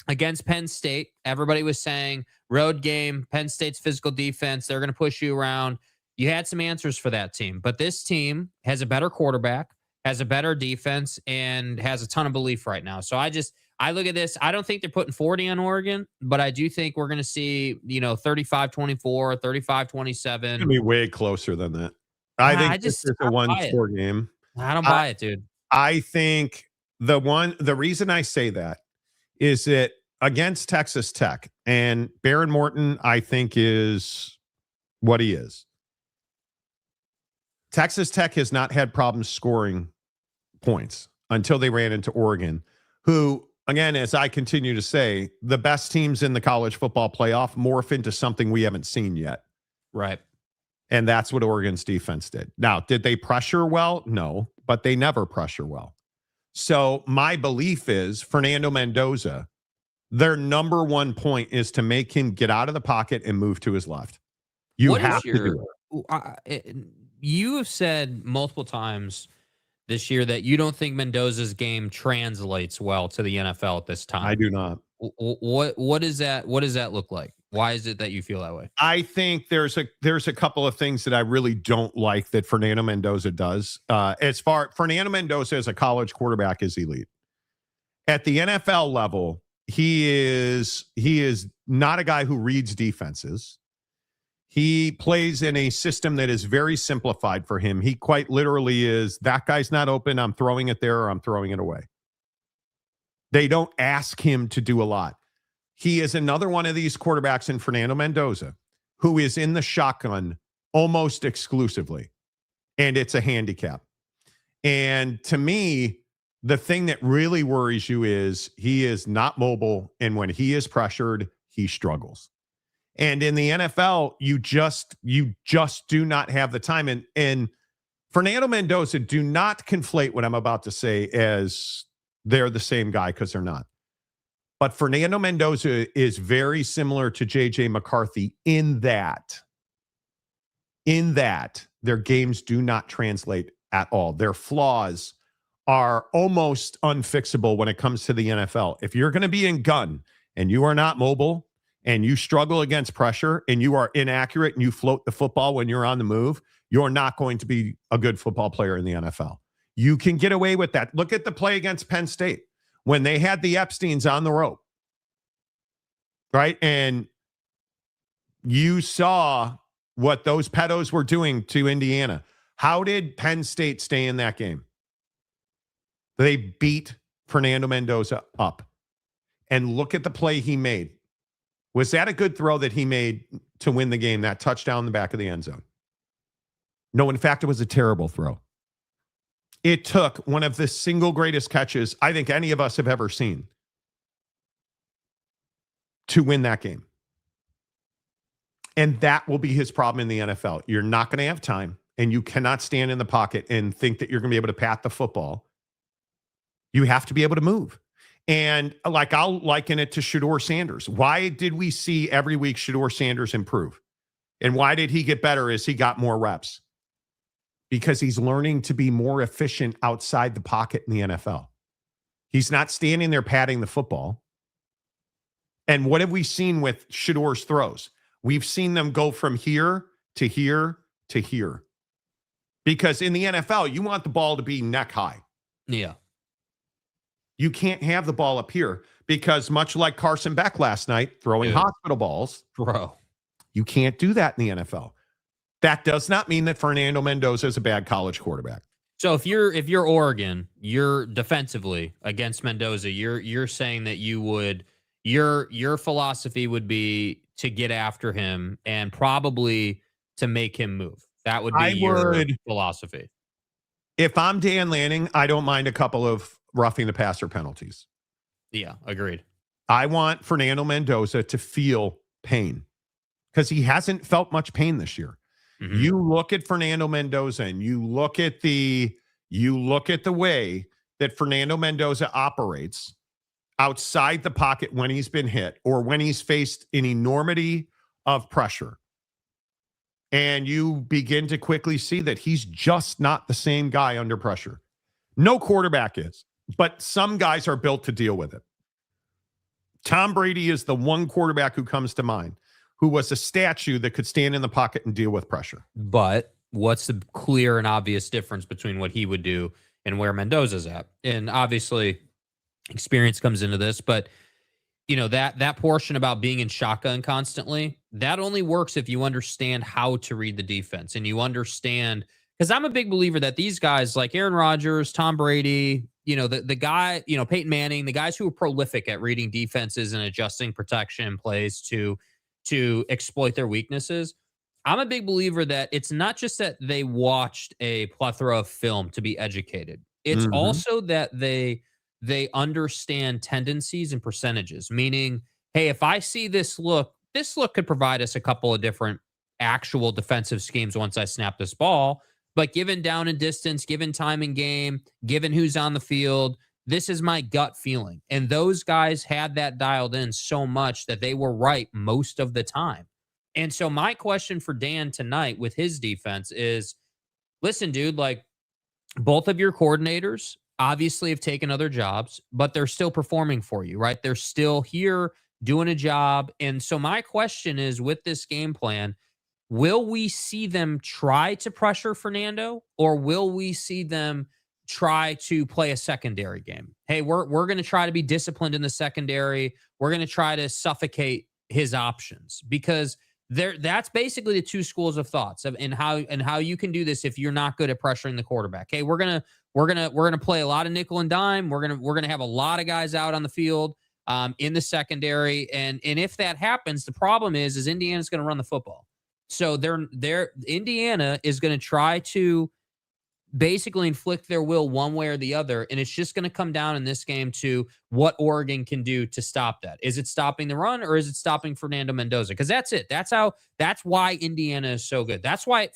against Penn State, everybody was saying road game, Penn State's physical defense, they're going to push you around. You had some answers for that team, but this team has a better quarterback, has a better defense, and has a ton of belief right now. So I look at this. I don't think they're putting 40 on Oregon, but I do think we're going to see, 35-24, 35-27. It's going to be way closer than that. I think this is a one-score game. I don't buy it, dude. I think the reason I say that is that against Texas Tech, and Baron Morton, I think, is what he is. Texas Tech has not had problems scoring points until they ran into Oregon, who, again, as I continue to say, the best teams in the college football playoff morph into something we haven't seen yet. Right. And that's what Oregon's defense did. Now, did they pressure well? No, but they never pressure well. So my belief is Fernando Mendoza, their number one point is to make him get out of the pocket and move to his left. You have to do it. You have said multiple times this year that you don't think Mendoza's game translates well to the NFL at this time. I do not. What is that? What does that look like? Why is it that you feel that way? I think there's a couple of things that I really don't like that Fernando Mendoza does. Fernando Mendoza as a college quarterback is elite. At the NFL level, he is not a guy who reads defenses. He plays in a system that is very simplified for him. He quite literally is, that guy's not open, I'm throwing it there or I'm throwing it away. They don't ask him to do a lot. He is another one of these quarterbacks in Fernando Mendoza who is in the shotgun almost exclusively, and it's a handicap. And to me, the thing that really worries you is he is not mobile, and when he is pressured, he struggles. And in the NFL, you just do not have the time. And Fernando Mendoza, do not conflate what I'm about to say as they're the same guy, because they're not. But Fernando Mendoza is very similar to J.J. McCarthy in that their games do not translate at all. Their flaws are almost unfixable when it comes to the NFL. If you're going to be in gun and you are not mobile and you struggle against pressure and you are inaccurate and you float the football when you're on the move, you're not going to be a good football player in the NFL. You can get away with that. Look at the play against Penn State when they had the Epsteins on the rope, right? And you saw what those pedos were doing to Indiana. How did Penn State stay in that game? They beat Fernando Mendoza up. And look at the play he made. Was that a good throw that he made to win the game, that touchdown in the back of the end zone? No, in fact, it was a terrible throw. It took one of the single greatest catches I think any of us have ever seen to win that game. And that will be his problem in the NFL. You're not going to have time, and you cannot stand in the pocket and think that you're going to be able to pat the football. You have to be able to move. And I'll liken it to Shedeur Sanders. Why did we see every week Shedeur Sanders improve? And why did he get better as he got more reps? Because he's learning to be more efficient outside the pocket in the NFL. He's not standing there patting the football. And what have we seen with Shedeur's throws? We've seen them go from here to here to here. Because in the NFL, you want the ball to be neck high. Yeah. You can't have the ball up here because much like Carson Beck last night, throwing hospital balls, bro, you can't do that in the NFL. That does not mean that Fernando Mendoza is a bad college quarterback. So if you're Oregon, you're defensively against Mendoza, you're saying that you would your philosophy would be to get after him and probably to make him move. That would be your philosophy. If I'm Dan Lanning, I don't mind a couple of roughing the passer penalties. Yeah, agreed. I want Fernando Mendoza to feel pain because he hasn't felt much pain this year. Mm-hmm. You look at Fernando Mendoza and you look at the way that Fernando Mendoza operates outside the pocket when he's been hit or when he's faced an enormity of pressure. And you begin to quickly see that he's just not the same guy under pressure. No quarterback is, but some guys are built to deal with it. Tom Brady is the one quarterback who comes to mind, who was a statue that could stand in the pocket and deal with pressure. But what's the clear and obvious difference between what he would do and where Mendoza's at? And obviously, experience comes into this, but that portion about being in shotgun constantly, that only works if you understand how to read the defense and you understand, because I'm a big believer that these guys like Aaron Rodgers, Tom Brady, the guy, Peyton Manning, the guys who are prolific at reading defenses and adjusting protection plays to exploit their weaknesses. I'm a big believer that it's not just that they watched a plethora of film to be educated. It's also that they understand tendencies and percentages, meaning, hey, if I see this look could provide us a couple of different actual defensive schemes once I snap this ball. But given down and distance, given time and game, given who's on the field, this is my gut feeling. And those guys had that dialed in so much that they were right most of the time. And so my question for Dan tonight with his defense is, listen, dude, like both of your coordinators obviously have taken other jobs, but they're still performing for you, right? They're still here doing a job. And so my question is, with this game plan, will we see them try to pressure Fernando, or will we see them try to play a secondary game? Hey, we're going to try to be disciplined in the secondary. We're going to try to suffocate his options, because that's basically the two schools of thoughts and how you can do this if you're not good at pressuring the quarterback. Hey, we're gonna play a lot of nickel and dime. We're gonna have a lot of guys out on the field in the secondary, and if that happens, the problem is Indiana's going to run the football. So Indiana is going to try to basically inflict their will one way or the other, and it's just going to come down in this game to what Oregon can do to stop that. Is it stopping the run, or is it stopping Fernando Mendoza? Because that's it. That's why Indiana is so good. That's why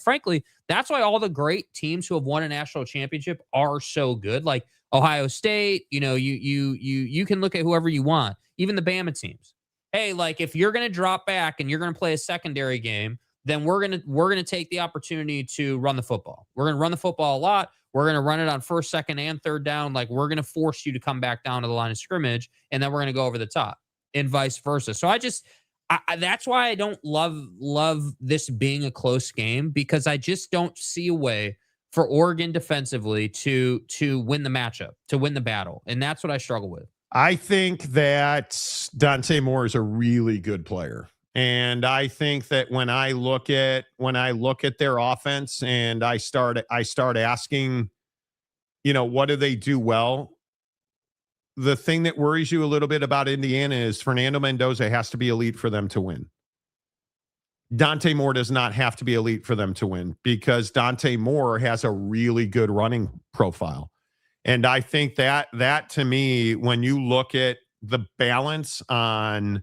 all the great teams who have won a national championship are so good. Like Ohio State, you can look at whoever you want, even the Bama teams. Hey, like if you're going to drop back and you're going to play a secondary game, then we're gonna take the opportunity to run the football. We're gonna run the football a lot. We're gonna run it on first, second, and third down. Like we're gonna force you to come back down to the line of scrimmage, and then we're gonna go over the top, and vice versa. So that's why I don't love this being a close game, because I just don't see a way for Oregon defensively to win the matchup, to win the battle, and that's what I struggle with. I think that Dante Moore is a really good player. And I think that when I look at their offense and I start asking, what do they do well? The thing that worries you a little bit about Indiana is Fernando Mendoza has to be elite for them to win. Dante Moore does not have to be elite for them to win, because Dante Moore has a really good running profile. And I think that to me, when you look at the balance on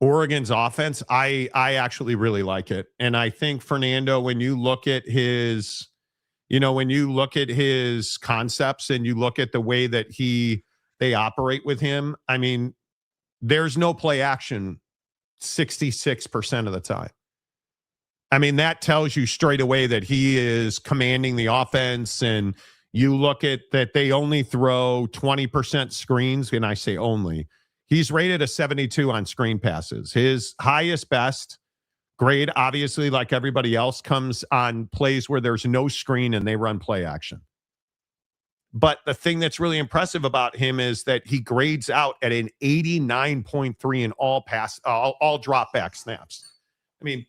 Oregon's offense, I actually really like it. And I think Fernando, when you look at his concepts and you look at the way that they operate with him, I mean, there's no play action 66% of the time. I mean, that tells you straight away that he is commanding the offense. And you look at that, they only throw 20% screens, and I say only. He's rated a 72 on screen passes. His highest best grade, obviously, like everybody else, comes on plays where there's no screen and they run play action. But the thing that's really impressive about him is that he grades out at an 89.3 in all drop back snaps. I mean,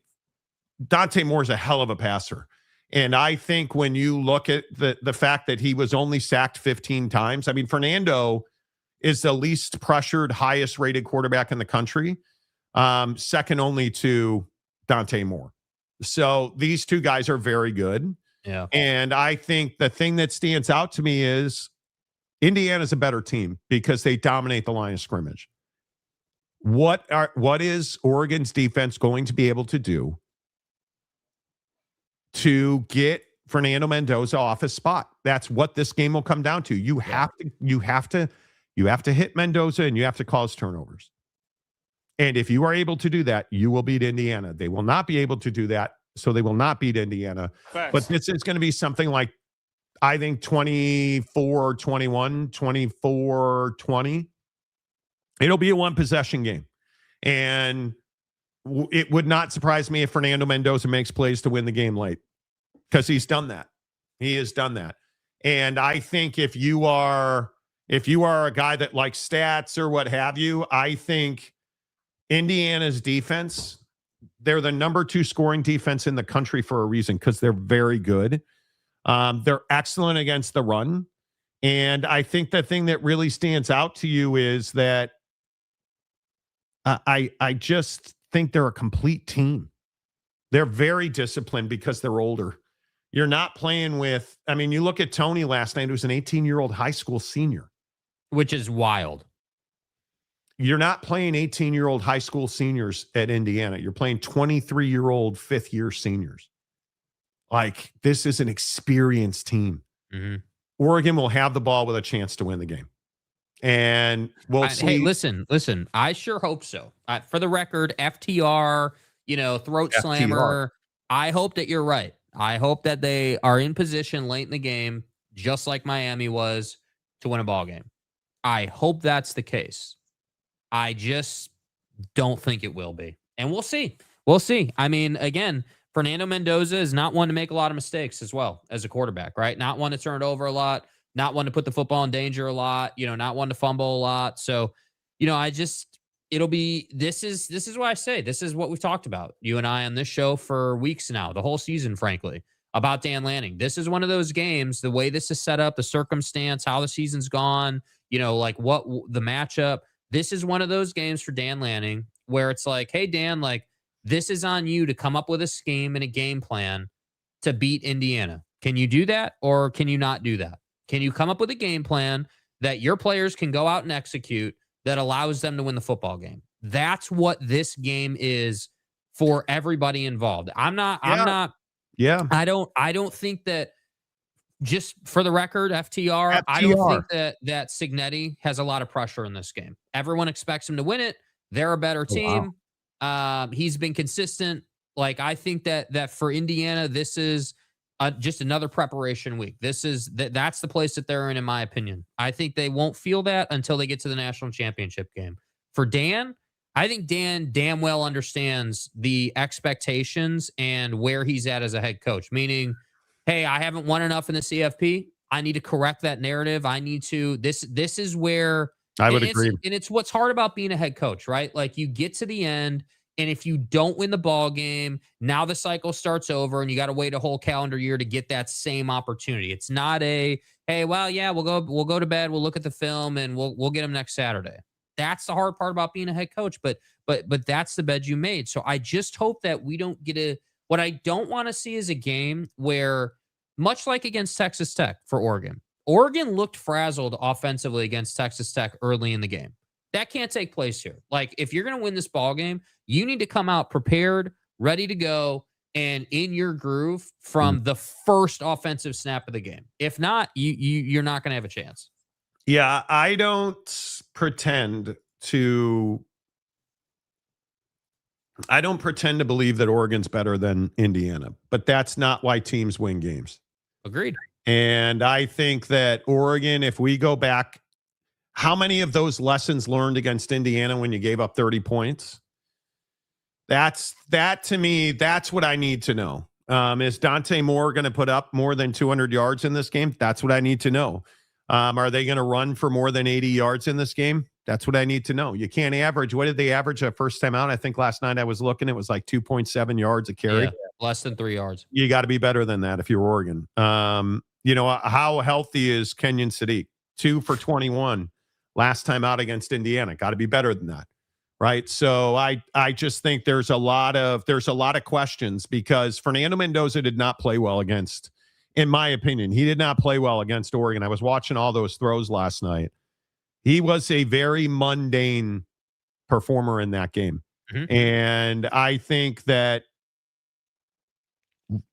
Dante Moore is a hell of a passer. And I think when you look at the fact that he was only sacked 15 times, I mean, Fernando is the least pressured, highest rated quarterback in the country, second only to Dante Moore. So these two guys are very good. Yeah. And I think the thing that stands out to me is Indiana's a better team because they dominate the line of scrimmage. What is Oregon's defense going to be able to do to get Fernando Mendoza off his spot? That's what this game will come down to. You have to hit Mendoza, and you have to cause turnovers. And if you are able to do that, you will beat Indiana. They will not be able to do that so they will not beat Indiana. Facts. But this is going to be something like, I think 24-21, 24-20. It'll be a one-possession game. And it would not surprise me if Fernando Mendoza makes plays to win the game late, because he's done that. He has done that. And I think if you are a guy that likes stats or what have you, I think Indiana's defense, they're the number 2 scoring defense in the country for a reason, because they're very good. They're excellent against the run. And I think the thing that really stands out to you is that I just think they're a complete team. They're very disciplined because they're older. You're not playing with, I mean, you look at Tony last night, who's an 18-year-old high school senior. Which is wild. You're not playing 18-year-old high school seniors at Indiana. You're playing 23-year-old fifth-year seniors. Like, this is an experienced team. Mm-hmm. Oregon will have the ball with a chance to win the game. And we'll see. Hey, listen. I sure hope so. For the record, FTR, throat FTR. slammer. I hope that you're right. I hope that they are in position late in the game, just like Miami was, to win a ball game. I hope that's the case. I just don't think it will be. And we'll see. We'll see. I mean, again, Fernando Mendoza is not one to make a lot of mistakes as well as a quarterback, right? Not one to turn it over a lot, not one to put the football in danger a lot, not one to fumble a lot. So, this is what I say. This is what we've talked about, you and I, on this show for weeks now, the whole season, frankly, about Dan Lanning. This is one of those games, the way this is set up, the circumstance, how the season's gone, like what the matchup. This is one of those games for Dan Lanning where it's like, hey, Dan, like, this is on you to come up with a scheme and a game plan to beat Indiana. Can you do that, or can you not do that? Can you come up with a game plan that your players can go out and execute that allows them to win the football game? That's what this game is for everybody involved. I don't think that, just for the record, FTR, I don't think that Cignetti has a lot of pressure in this game. Everyone expects him to win it. They're a better team. Wow. He's been consistent. Like, I think that for Indiana, this is just another preparation week. That's the place that they're in my opinion. I think they won't feel that until they get to the national championship game. For Dan, I think Dan damn well understands the expectations and where he's at as a head coach, meaning, hey, I haven't won enough in the CFP. I need to correct that narrative. I need to, this is where I would agree. And it's what's hard about being a head coach, right? Like, you get to the end, and if you don't win the ball game, now the cycle starts over, and you got to wait a whole calendar year to get that same opportunity. It's not hey, well, yeah, we'll go to bed, we'll look at the film, and we'll get them next Saturday. That's the hard part about being a head coach, but that's the bed you made. So I just hope that we don't get what I don't want to see is a game where, much like against Texas Tech for Oregon looked frazzled offensively against Texas Tech early in the game. That can't take place here. Like, if you're going to win this ball game, you need to come out prepared, ready to go, and in your groove from the first offensive snap of the game. If not, you're not going to have a chance. Yeah, I don't pretend to believe that Oregon's better than Indiana, but that's not why teams win games. Agreed. And I think that Oregon, if we go back, how many of those lessons learned against Indiana when you gave up 30 points? That to me, that's what I need to know. Is Dante Moore going to put up more than 200 yards in this game? That's what I need to know. Are they going to run for more than 80 yards in this game? That's what I need to know. You can't average. What did they average a first time out? I think last night I was looking, it was like 2.7 yards a carry. Yeah, less than 3 yards. You got to be better than that if you're Oregon. How healthy is Kenyon Sadiq? 2 for 21 last time out against Indiana. Got to be better than that. Right. So I just think there's a lot of questions, because Fernando Mendoza did not play well against, in my opinion, he did not play well against Oregon. I was watching all those throws last night. He was a very mundane performer in that game. Mm-hmm. And I think that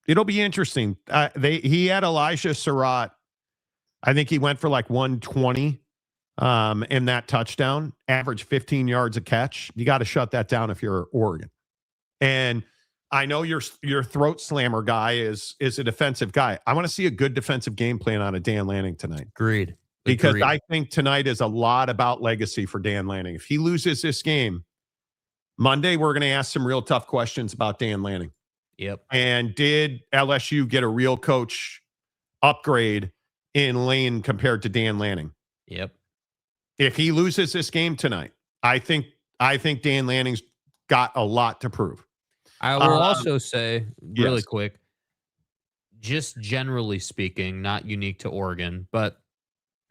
it'll be interesting. He had Elijah Surratt. I think he went for like 120 in that touchdown, average 15 yards a catch. You got to shut that down if you're Oregon. And I know your throat slammer guy is a defensive guy. I want to see a good defensive game plan out of Dan Lanning tonight. Agreed. Because I think tonight is a lot about legacy for Dan Lanning. If he loses this game, Monday, we're going to ask some real tough questions about Dan Lanning. Yep. And did LSU get a real coach upgrade in Lane compared to Dan Lanning? Yep. If he loses this game tonight, I think Dan Lanning's got a lot to prove. I will also say really yes. quick, just generally speaking, not unique to Oregon, but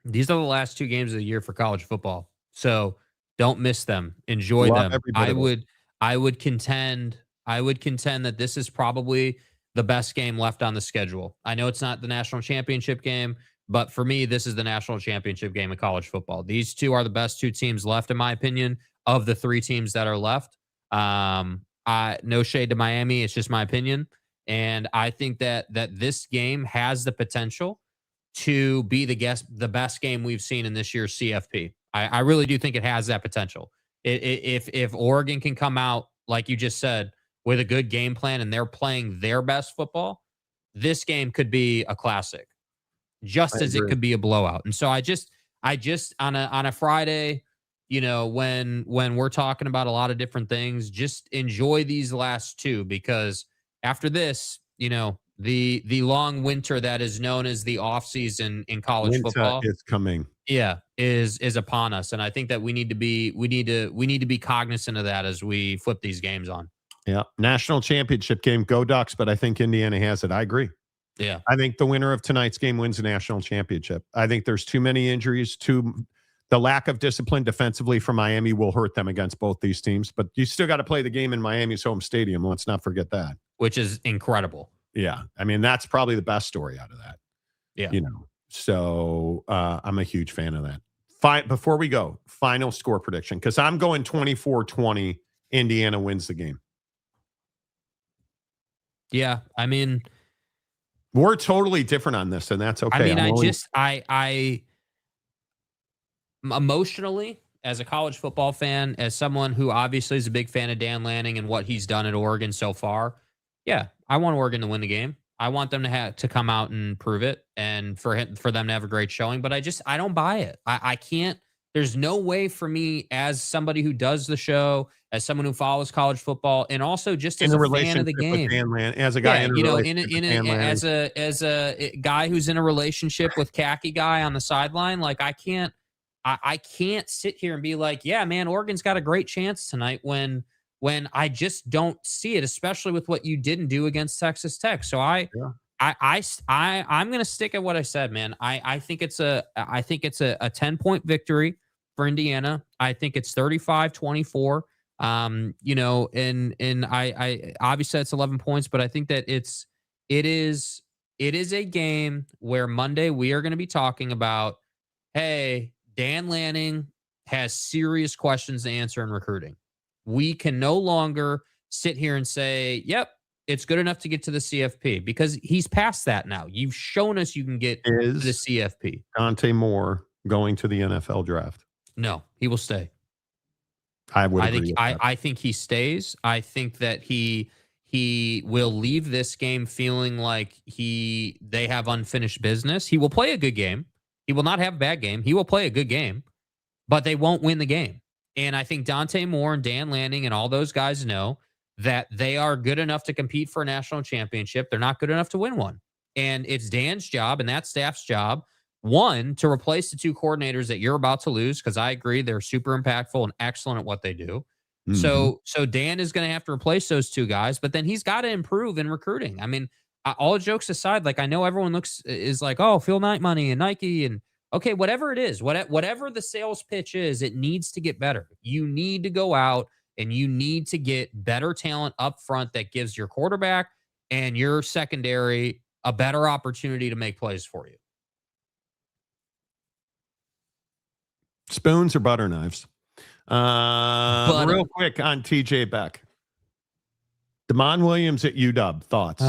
these are the last 2 games of the year for college football. So don't miss them. Enjoy them. I would contend that this is probably the best game left on the schedule. I know it's not the national championship game, but for me, this is the national championship game of college football. These 2 are the best 2 teams left, in my opinion, of the 3 teams that are left. No shade to Miami. It's just my opinion. And I think that this game has the potential to be the best game we've seen in this year's CFP. I really do think it has that potential. If Oregon can come out, like you just said, with a good game plan and they're playing their best football, this game could be a classic, just as it could be a blowout. And so I just on a Friday, when we're talking about a lot of different things, just enjoy these last 2, because after this, the long winter that is known as the off season in college football is coming. Yeah, is upon us, and I think that we need to be cognizant of that as we flip these games on. Yeah, national championship game, go Ducks! But I think Indiana has it. I agree. Yeah, I think the winner of tonight's game wins the national championship. I think there's too many injuries. The lack of discipline defensively for Miami will hurt them against both these teams. But you still got to play the game in Miami's home stadium. Let's not forget that. Which is incredible. Yeah. I mean, that's probably the best story out of that. Yeah. So I'm a huge fan of that. Before we go, final score prediction, because I'm going 24-20. Indiana wins the game. Yeah. I mean, we're totally different on this, and that's okay. I mean, I emotionally, as a college football fan, as someone who obviously is a big fan of Dan Lanning and what he's done at Oregon so far, yeah, I want Oregon to win the game. I want them to come out and prove it, and for them to have a great showing. But I don't buy it. I can't. There's no way for me, as somebody who does the show, as someone who follows college football, and also just as a fan of the game, as a guy, as a guy who's in a relationship with Khaki guy on the sideline, like I can't sit here and be like, yeah, man, Oregon's got a great chance tonight when I just don't see it, especially with what you didn't do against Texas Tech. So I'm going to stick at what I said, man. I think it's a 10-point victory for Indiana. I think it's 35-24. And I obviously that's 11 points, but I think that it is a game where Monday we are going to be talking about, hey, Dan Lanning has serious questions to answer in recruiting. We can no longer sit here and say, yep, it's good enough to get to the CFP, because he's past that now. You've shown us you can get to the CFP. Dante Moore going to the NFL draft? No, he will stay. I think he stays. I think that he will leave this game feeling like they have unfinished business. He will play a good game. He will not have a bad game. He will play a good game, but they won't win the game. And I think Dante Moore and Dan Lanning and all those guys know that they are good enough to compete for a national championship. They're not good enough to win one. And it's Dan's job and that staff's job, one, to replace the 2 coordinators that you're about to lose, because I agree they're super impactful and excellent at what they do. Mm-hmm. So Dan is going to have to replace those 2 guys, but then he's got to improve in recruiting. I mean, all jokes aside, like I know everyone is like, oh, Phil Knight money and Nike and okay, whatever it is, whatever the sales pitch is, it needs to get better. You need to go out and you need to get better talent up front that gives your quarterback and your secondary a better opportunity to make plays for you. Spoons or butter knives? Real quick on TJ Beck. Damon Williams at UW. Thoughts?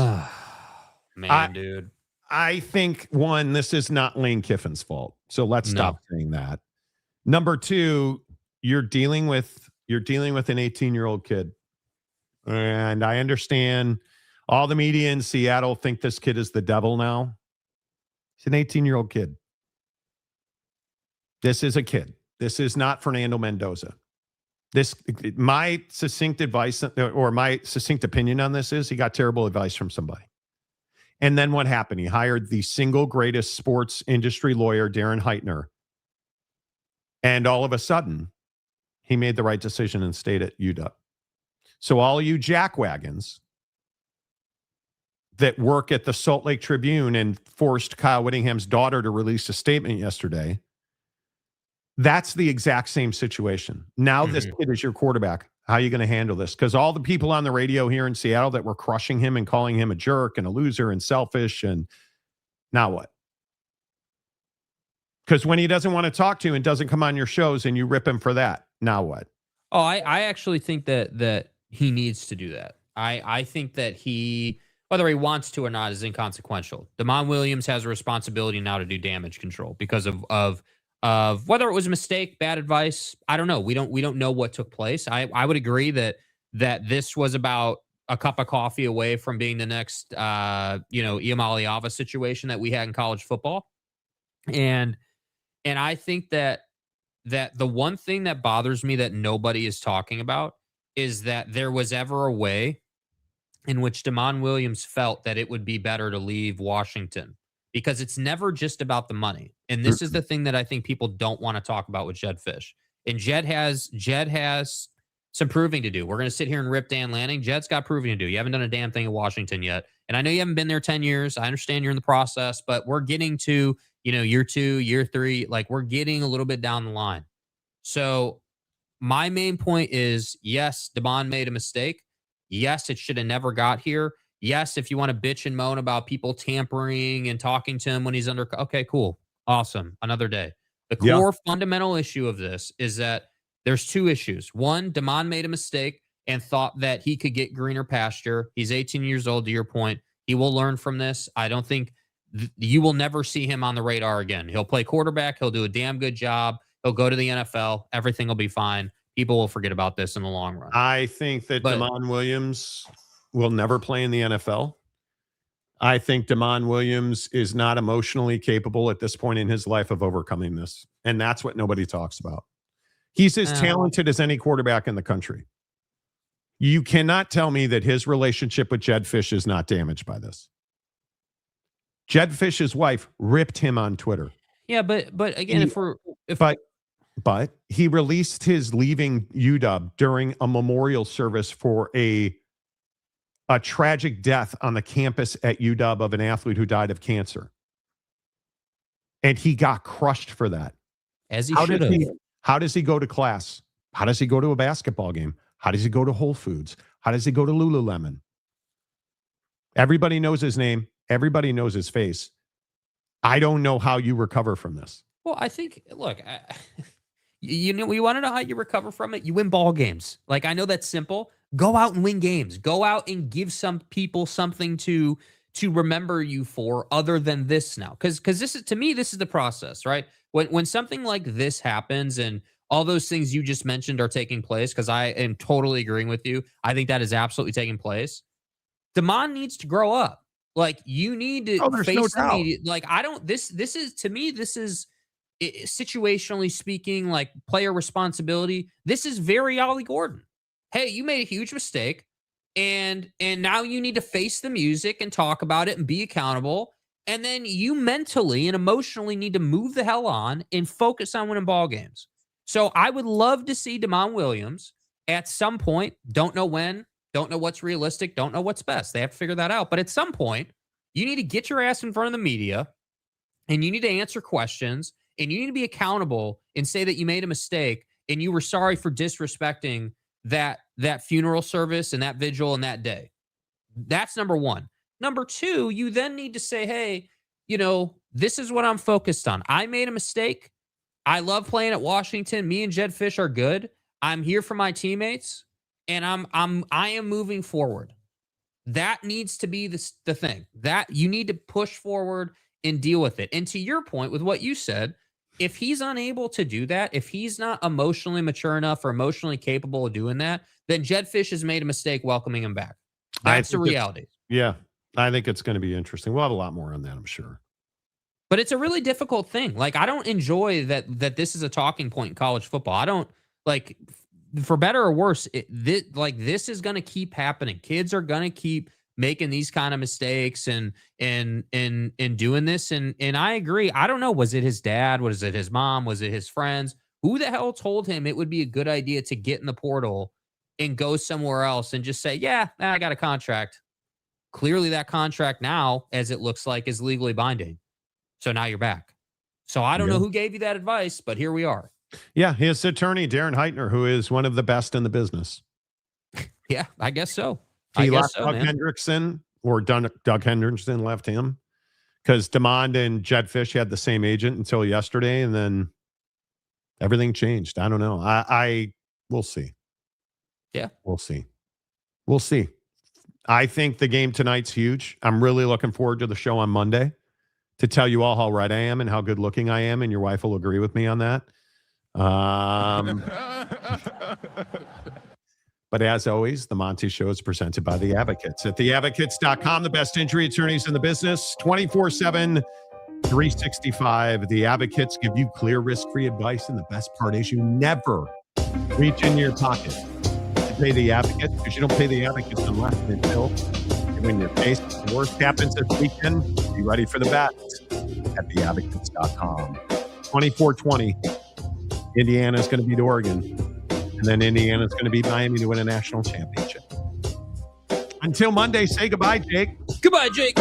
Man, dude. I think, one, this is not Lane Kiffin's fault. So let's stop saying that. Number 2, you're dealing with an 18-year-old kid. And I understand all the media in Seattle think this kid is the devil now. He's an 18-year-old kid. This is a kid. This is not Fernando Mendoza. My succinct advice or my succinct opinion on this is he got terrible advice from somebody. And then what happened? He hired the single greatest sports industry lawyer, Darren Heitner. And all of a sudden, he made the right decision and stayed at UW. So all you jackwagons that work at the Salt Lake Tribune and forced Kyle Whittingham's daughter to release a statement yesterday, that's the exact same situation. Now this kid is your quarterback. How are you going to handle this? Because all the people on the radio here in Seattle that were crushing him and calling him a jerk and a loser and selfish, and now what? Because when he doesn't want to talk to you and doesn't come on your shows and you rip him for that, now what? Oh, I actually think that he needs to do that. I think that whether he wants to or not, is inconsequential. Damon Williams has a responsibility now to do damage control because of whether it was a mistake, bad advice. I don't know. We don't know what took place. I would agree that this was about a cup of coffee away from being the next Iamaleava situation that we had in college football. And I think that the one thing that bothers me that nobody is talking about is that there was ever a way in which Damon Williams felt that it would be better to leave Washington, because it's never just about the money. And this is the thing that I think people don't want to talk about with Jedd Fisch. And Jed has some proving to do. We're going to sit here and rip Dan Lanning. Jed's got proving to do. You haven't done a damn thing in Washington yet. And I know you haven't been there 10 years. I understand you're in the process, but we're getting to, year 2, year 3, like we're getting a little bit down the line. So my main point is, yes, Damon made a mistake. Yes, it should have never got here. Yes, if you want to bitch and moan about people tampering and talking to him when he's under, okay, cool. Awesome. Another day. The core fundamental issue of this is that there's 2 issues. One, Damon made a mistake and thought that he could get greener pasture. He's 18 years old, to your point. He will learn from this. I don't think you will never see him on the radar again. He'll play quarterback. He'll do a damn good job. He'll go to the NFL. Everything will be fine. People will forget about this in the long run. I think that Damon Williams will never play in the NFL. I think Damon Williams is not emotionally capable at this point in his life of overcoming this. And that's what nobody talks about. He's as talented as any quarterback in the country. You cannot tell me that his relationship with Jedd Fisch is not damaged by this. Jedd Fisch's wife ripped him on Twitter. Yeah, but again, but he released his leaving UW during a memorial service for a tragic death on the campus at UW of an athlete who died of cancer. And he got crushed for that. As he should have. How does he go to class? How does he go to a basketball game? How does he go to Whole Foods? How does he go to Lululemon? Everybody knows his name. Everybody knows his face. I don't know how you recover from this. Well, I think, look, you want to know how you recover from it? You win ball games. Like, I know that's simple. Go out and win games. Go out and give some people something to remember you for other than this now. Because this is, to me, this is the process, right? When something like this happens and all those things you just mentioned are taking place, because I am totally agreeing with you. I think that is absolutely taking place. Damon needs to grow up. Like, you need to face the media. Like, this is, to me, this is situationally speaking, like player responsibility. This is very Ollie Gordon. Hey, you made a huge mistake, and now you need to face the music and talk about it and be accountable. And then you mentally and emotionally need to move the hell on and focus on winning ball games. So I would love to see Damon Williams at some point. Don't know when, don't know what's realistic, don't know what's best. They have to figure that out. But at some point, you need to get your ass in front of the media and you need to answer questions and you need to be accountable and say that you made a mistake and you were sorry for disrespecting that funeral service and that vigil and that day. That's number one. Number two, you then need to say, hey, this is what I'm focused on. I made a mistake. I love playing at Washington. Me and Jedd Fisch are good. I'm here for my teammates, and I am moving forward. That needs to be the thing. That you need to push forward and deal with it. And to your point with what you said, if he's unable to do that, if he's not emotionally mature enough or emotionally capable of doing that, then Jedd Fisch has made a mistake welcoming him back. That's the reality. Yeah, I think it's going to be interesting. We'll have a lot more on that, I'm sure. But it's a really difficult thing. Like, I don't enjoy that this is a talking point in college football. I don't, like, for better or worse, this is going to keep happening. Kids are going to keep making these kind of mistakes and doing this. And I agree. I don't know. Was it his dad? Was it his mom? Was it his friends? Who the hell told him it would be a good idea to get in the portal and go somewhere else and just say, yeah, I got a contract. Clearly that contract now, as it looks like, is legally binding. So now you're back. So I don't know who gave you that advice, but here we are. Yeah, his attorney, Darren Heitner, who is one of the best in the business. Yeah, I guess so. He left Doug Hendrickson, or Doug Hendrickson left him, because DeMond and Jedd Fisch had the same agent until yesterday, and then everything changed. I don't know. We'll see. Yeah. We'll see. We'll see. I think the game tonight's huge. I'm really looking forward to the show on Monday to tell you all how right I am and how good looking I am, and your wife will agree with me on that. But as always, the Monty Show is presented by The Advocates. At theadvocates.com, the best injury attorneys in the business, 24/7, 365. The Advocates give you clear, risk-free advice, and the best part is you never reach in your pocket to pay the Advocates, because you don't pay the Advocates unless and until you win your case. The worst happens this weekend. Be ready for the bats at theadvocates.com. 24-20. Indiana's going to beat Oregon. And then Indiana's going to beat Miami to win a national championship. Until Monday, say goodbye, Jake. Goodbye, Jake.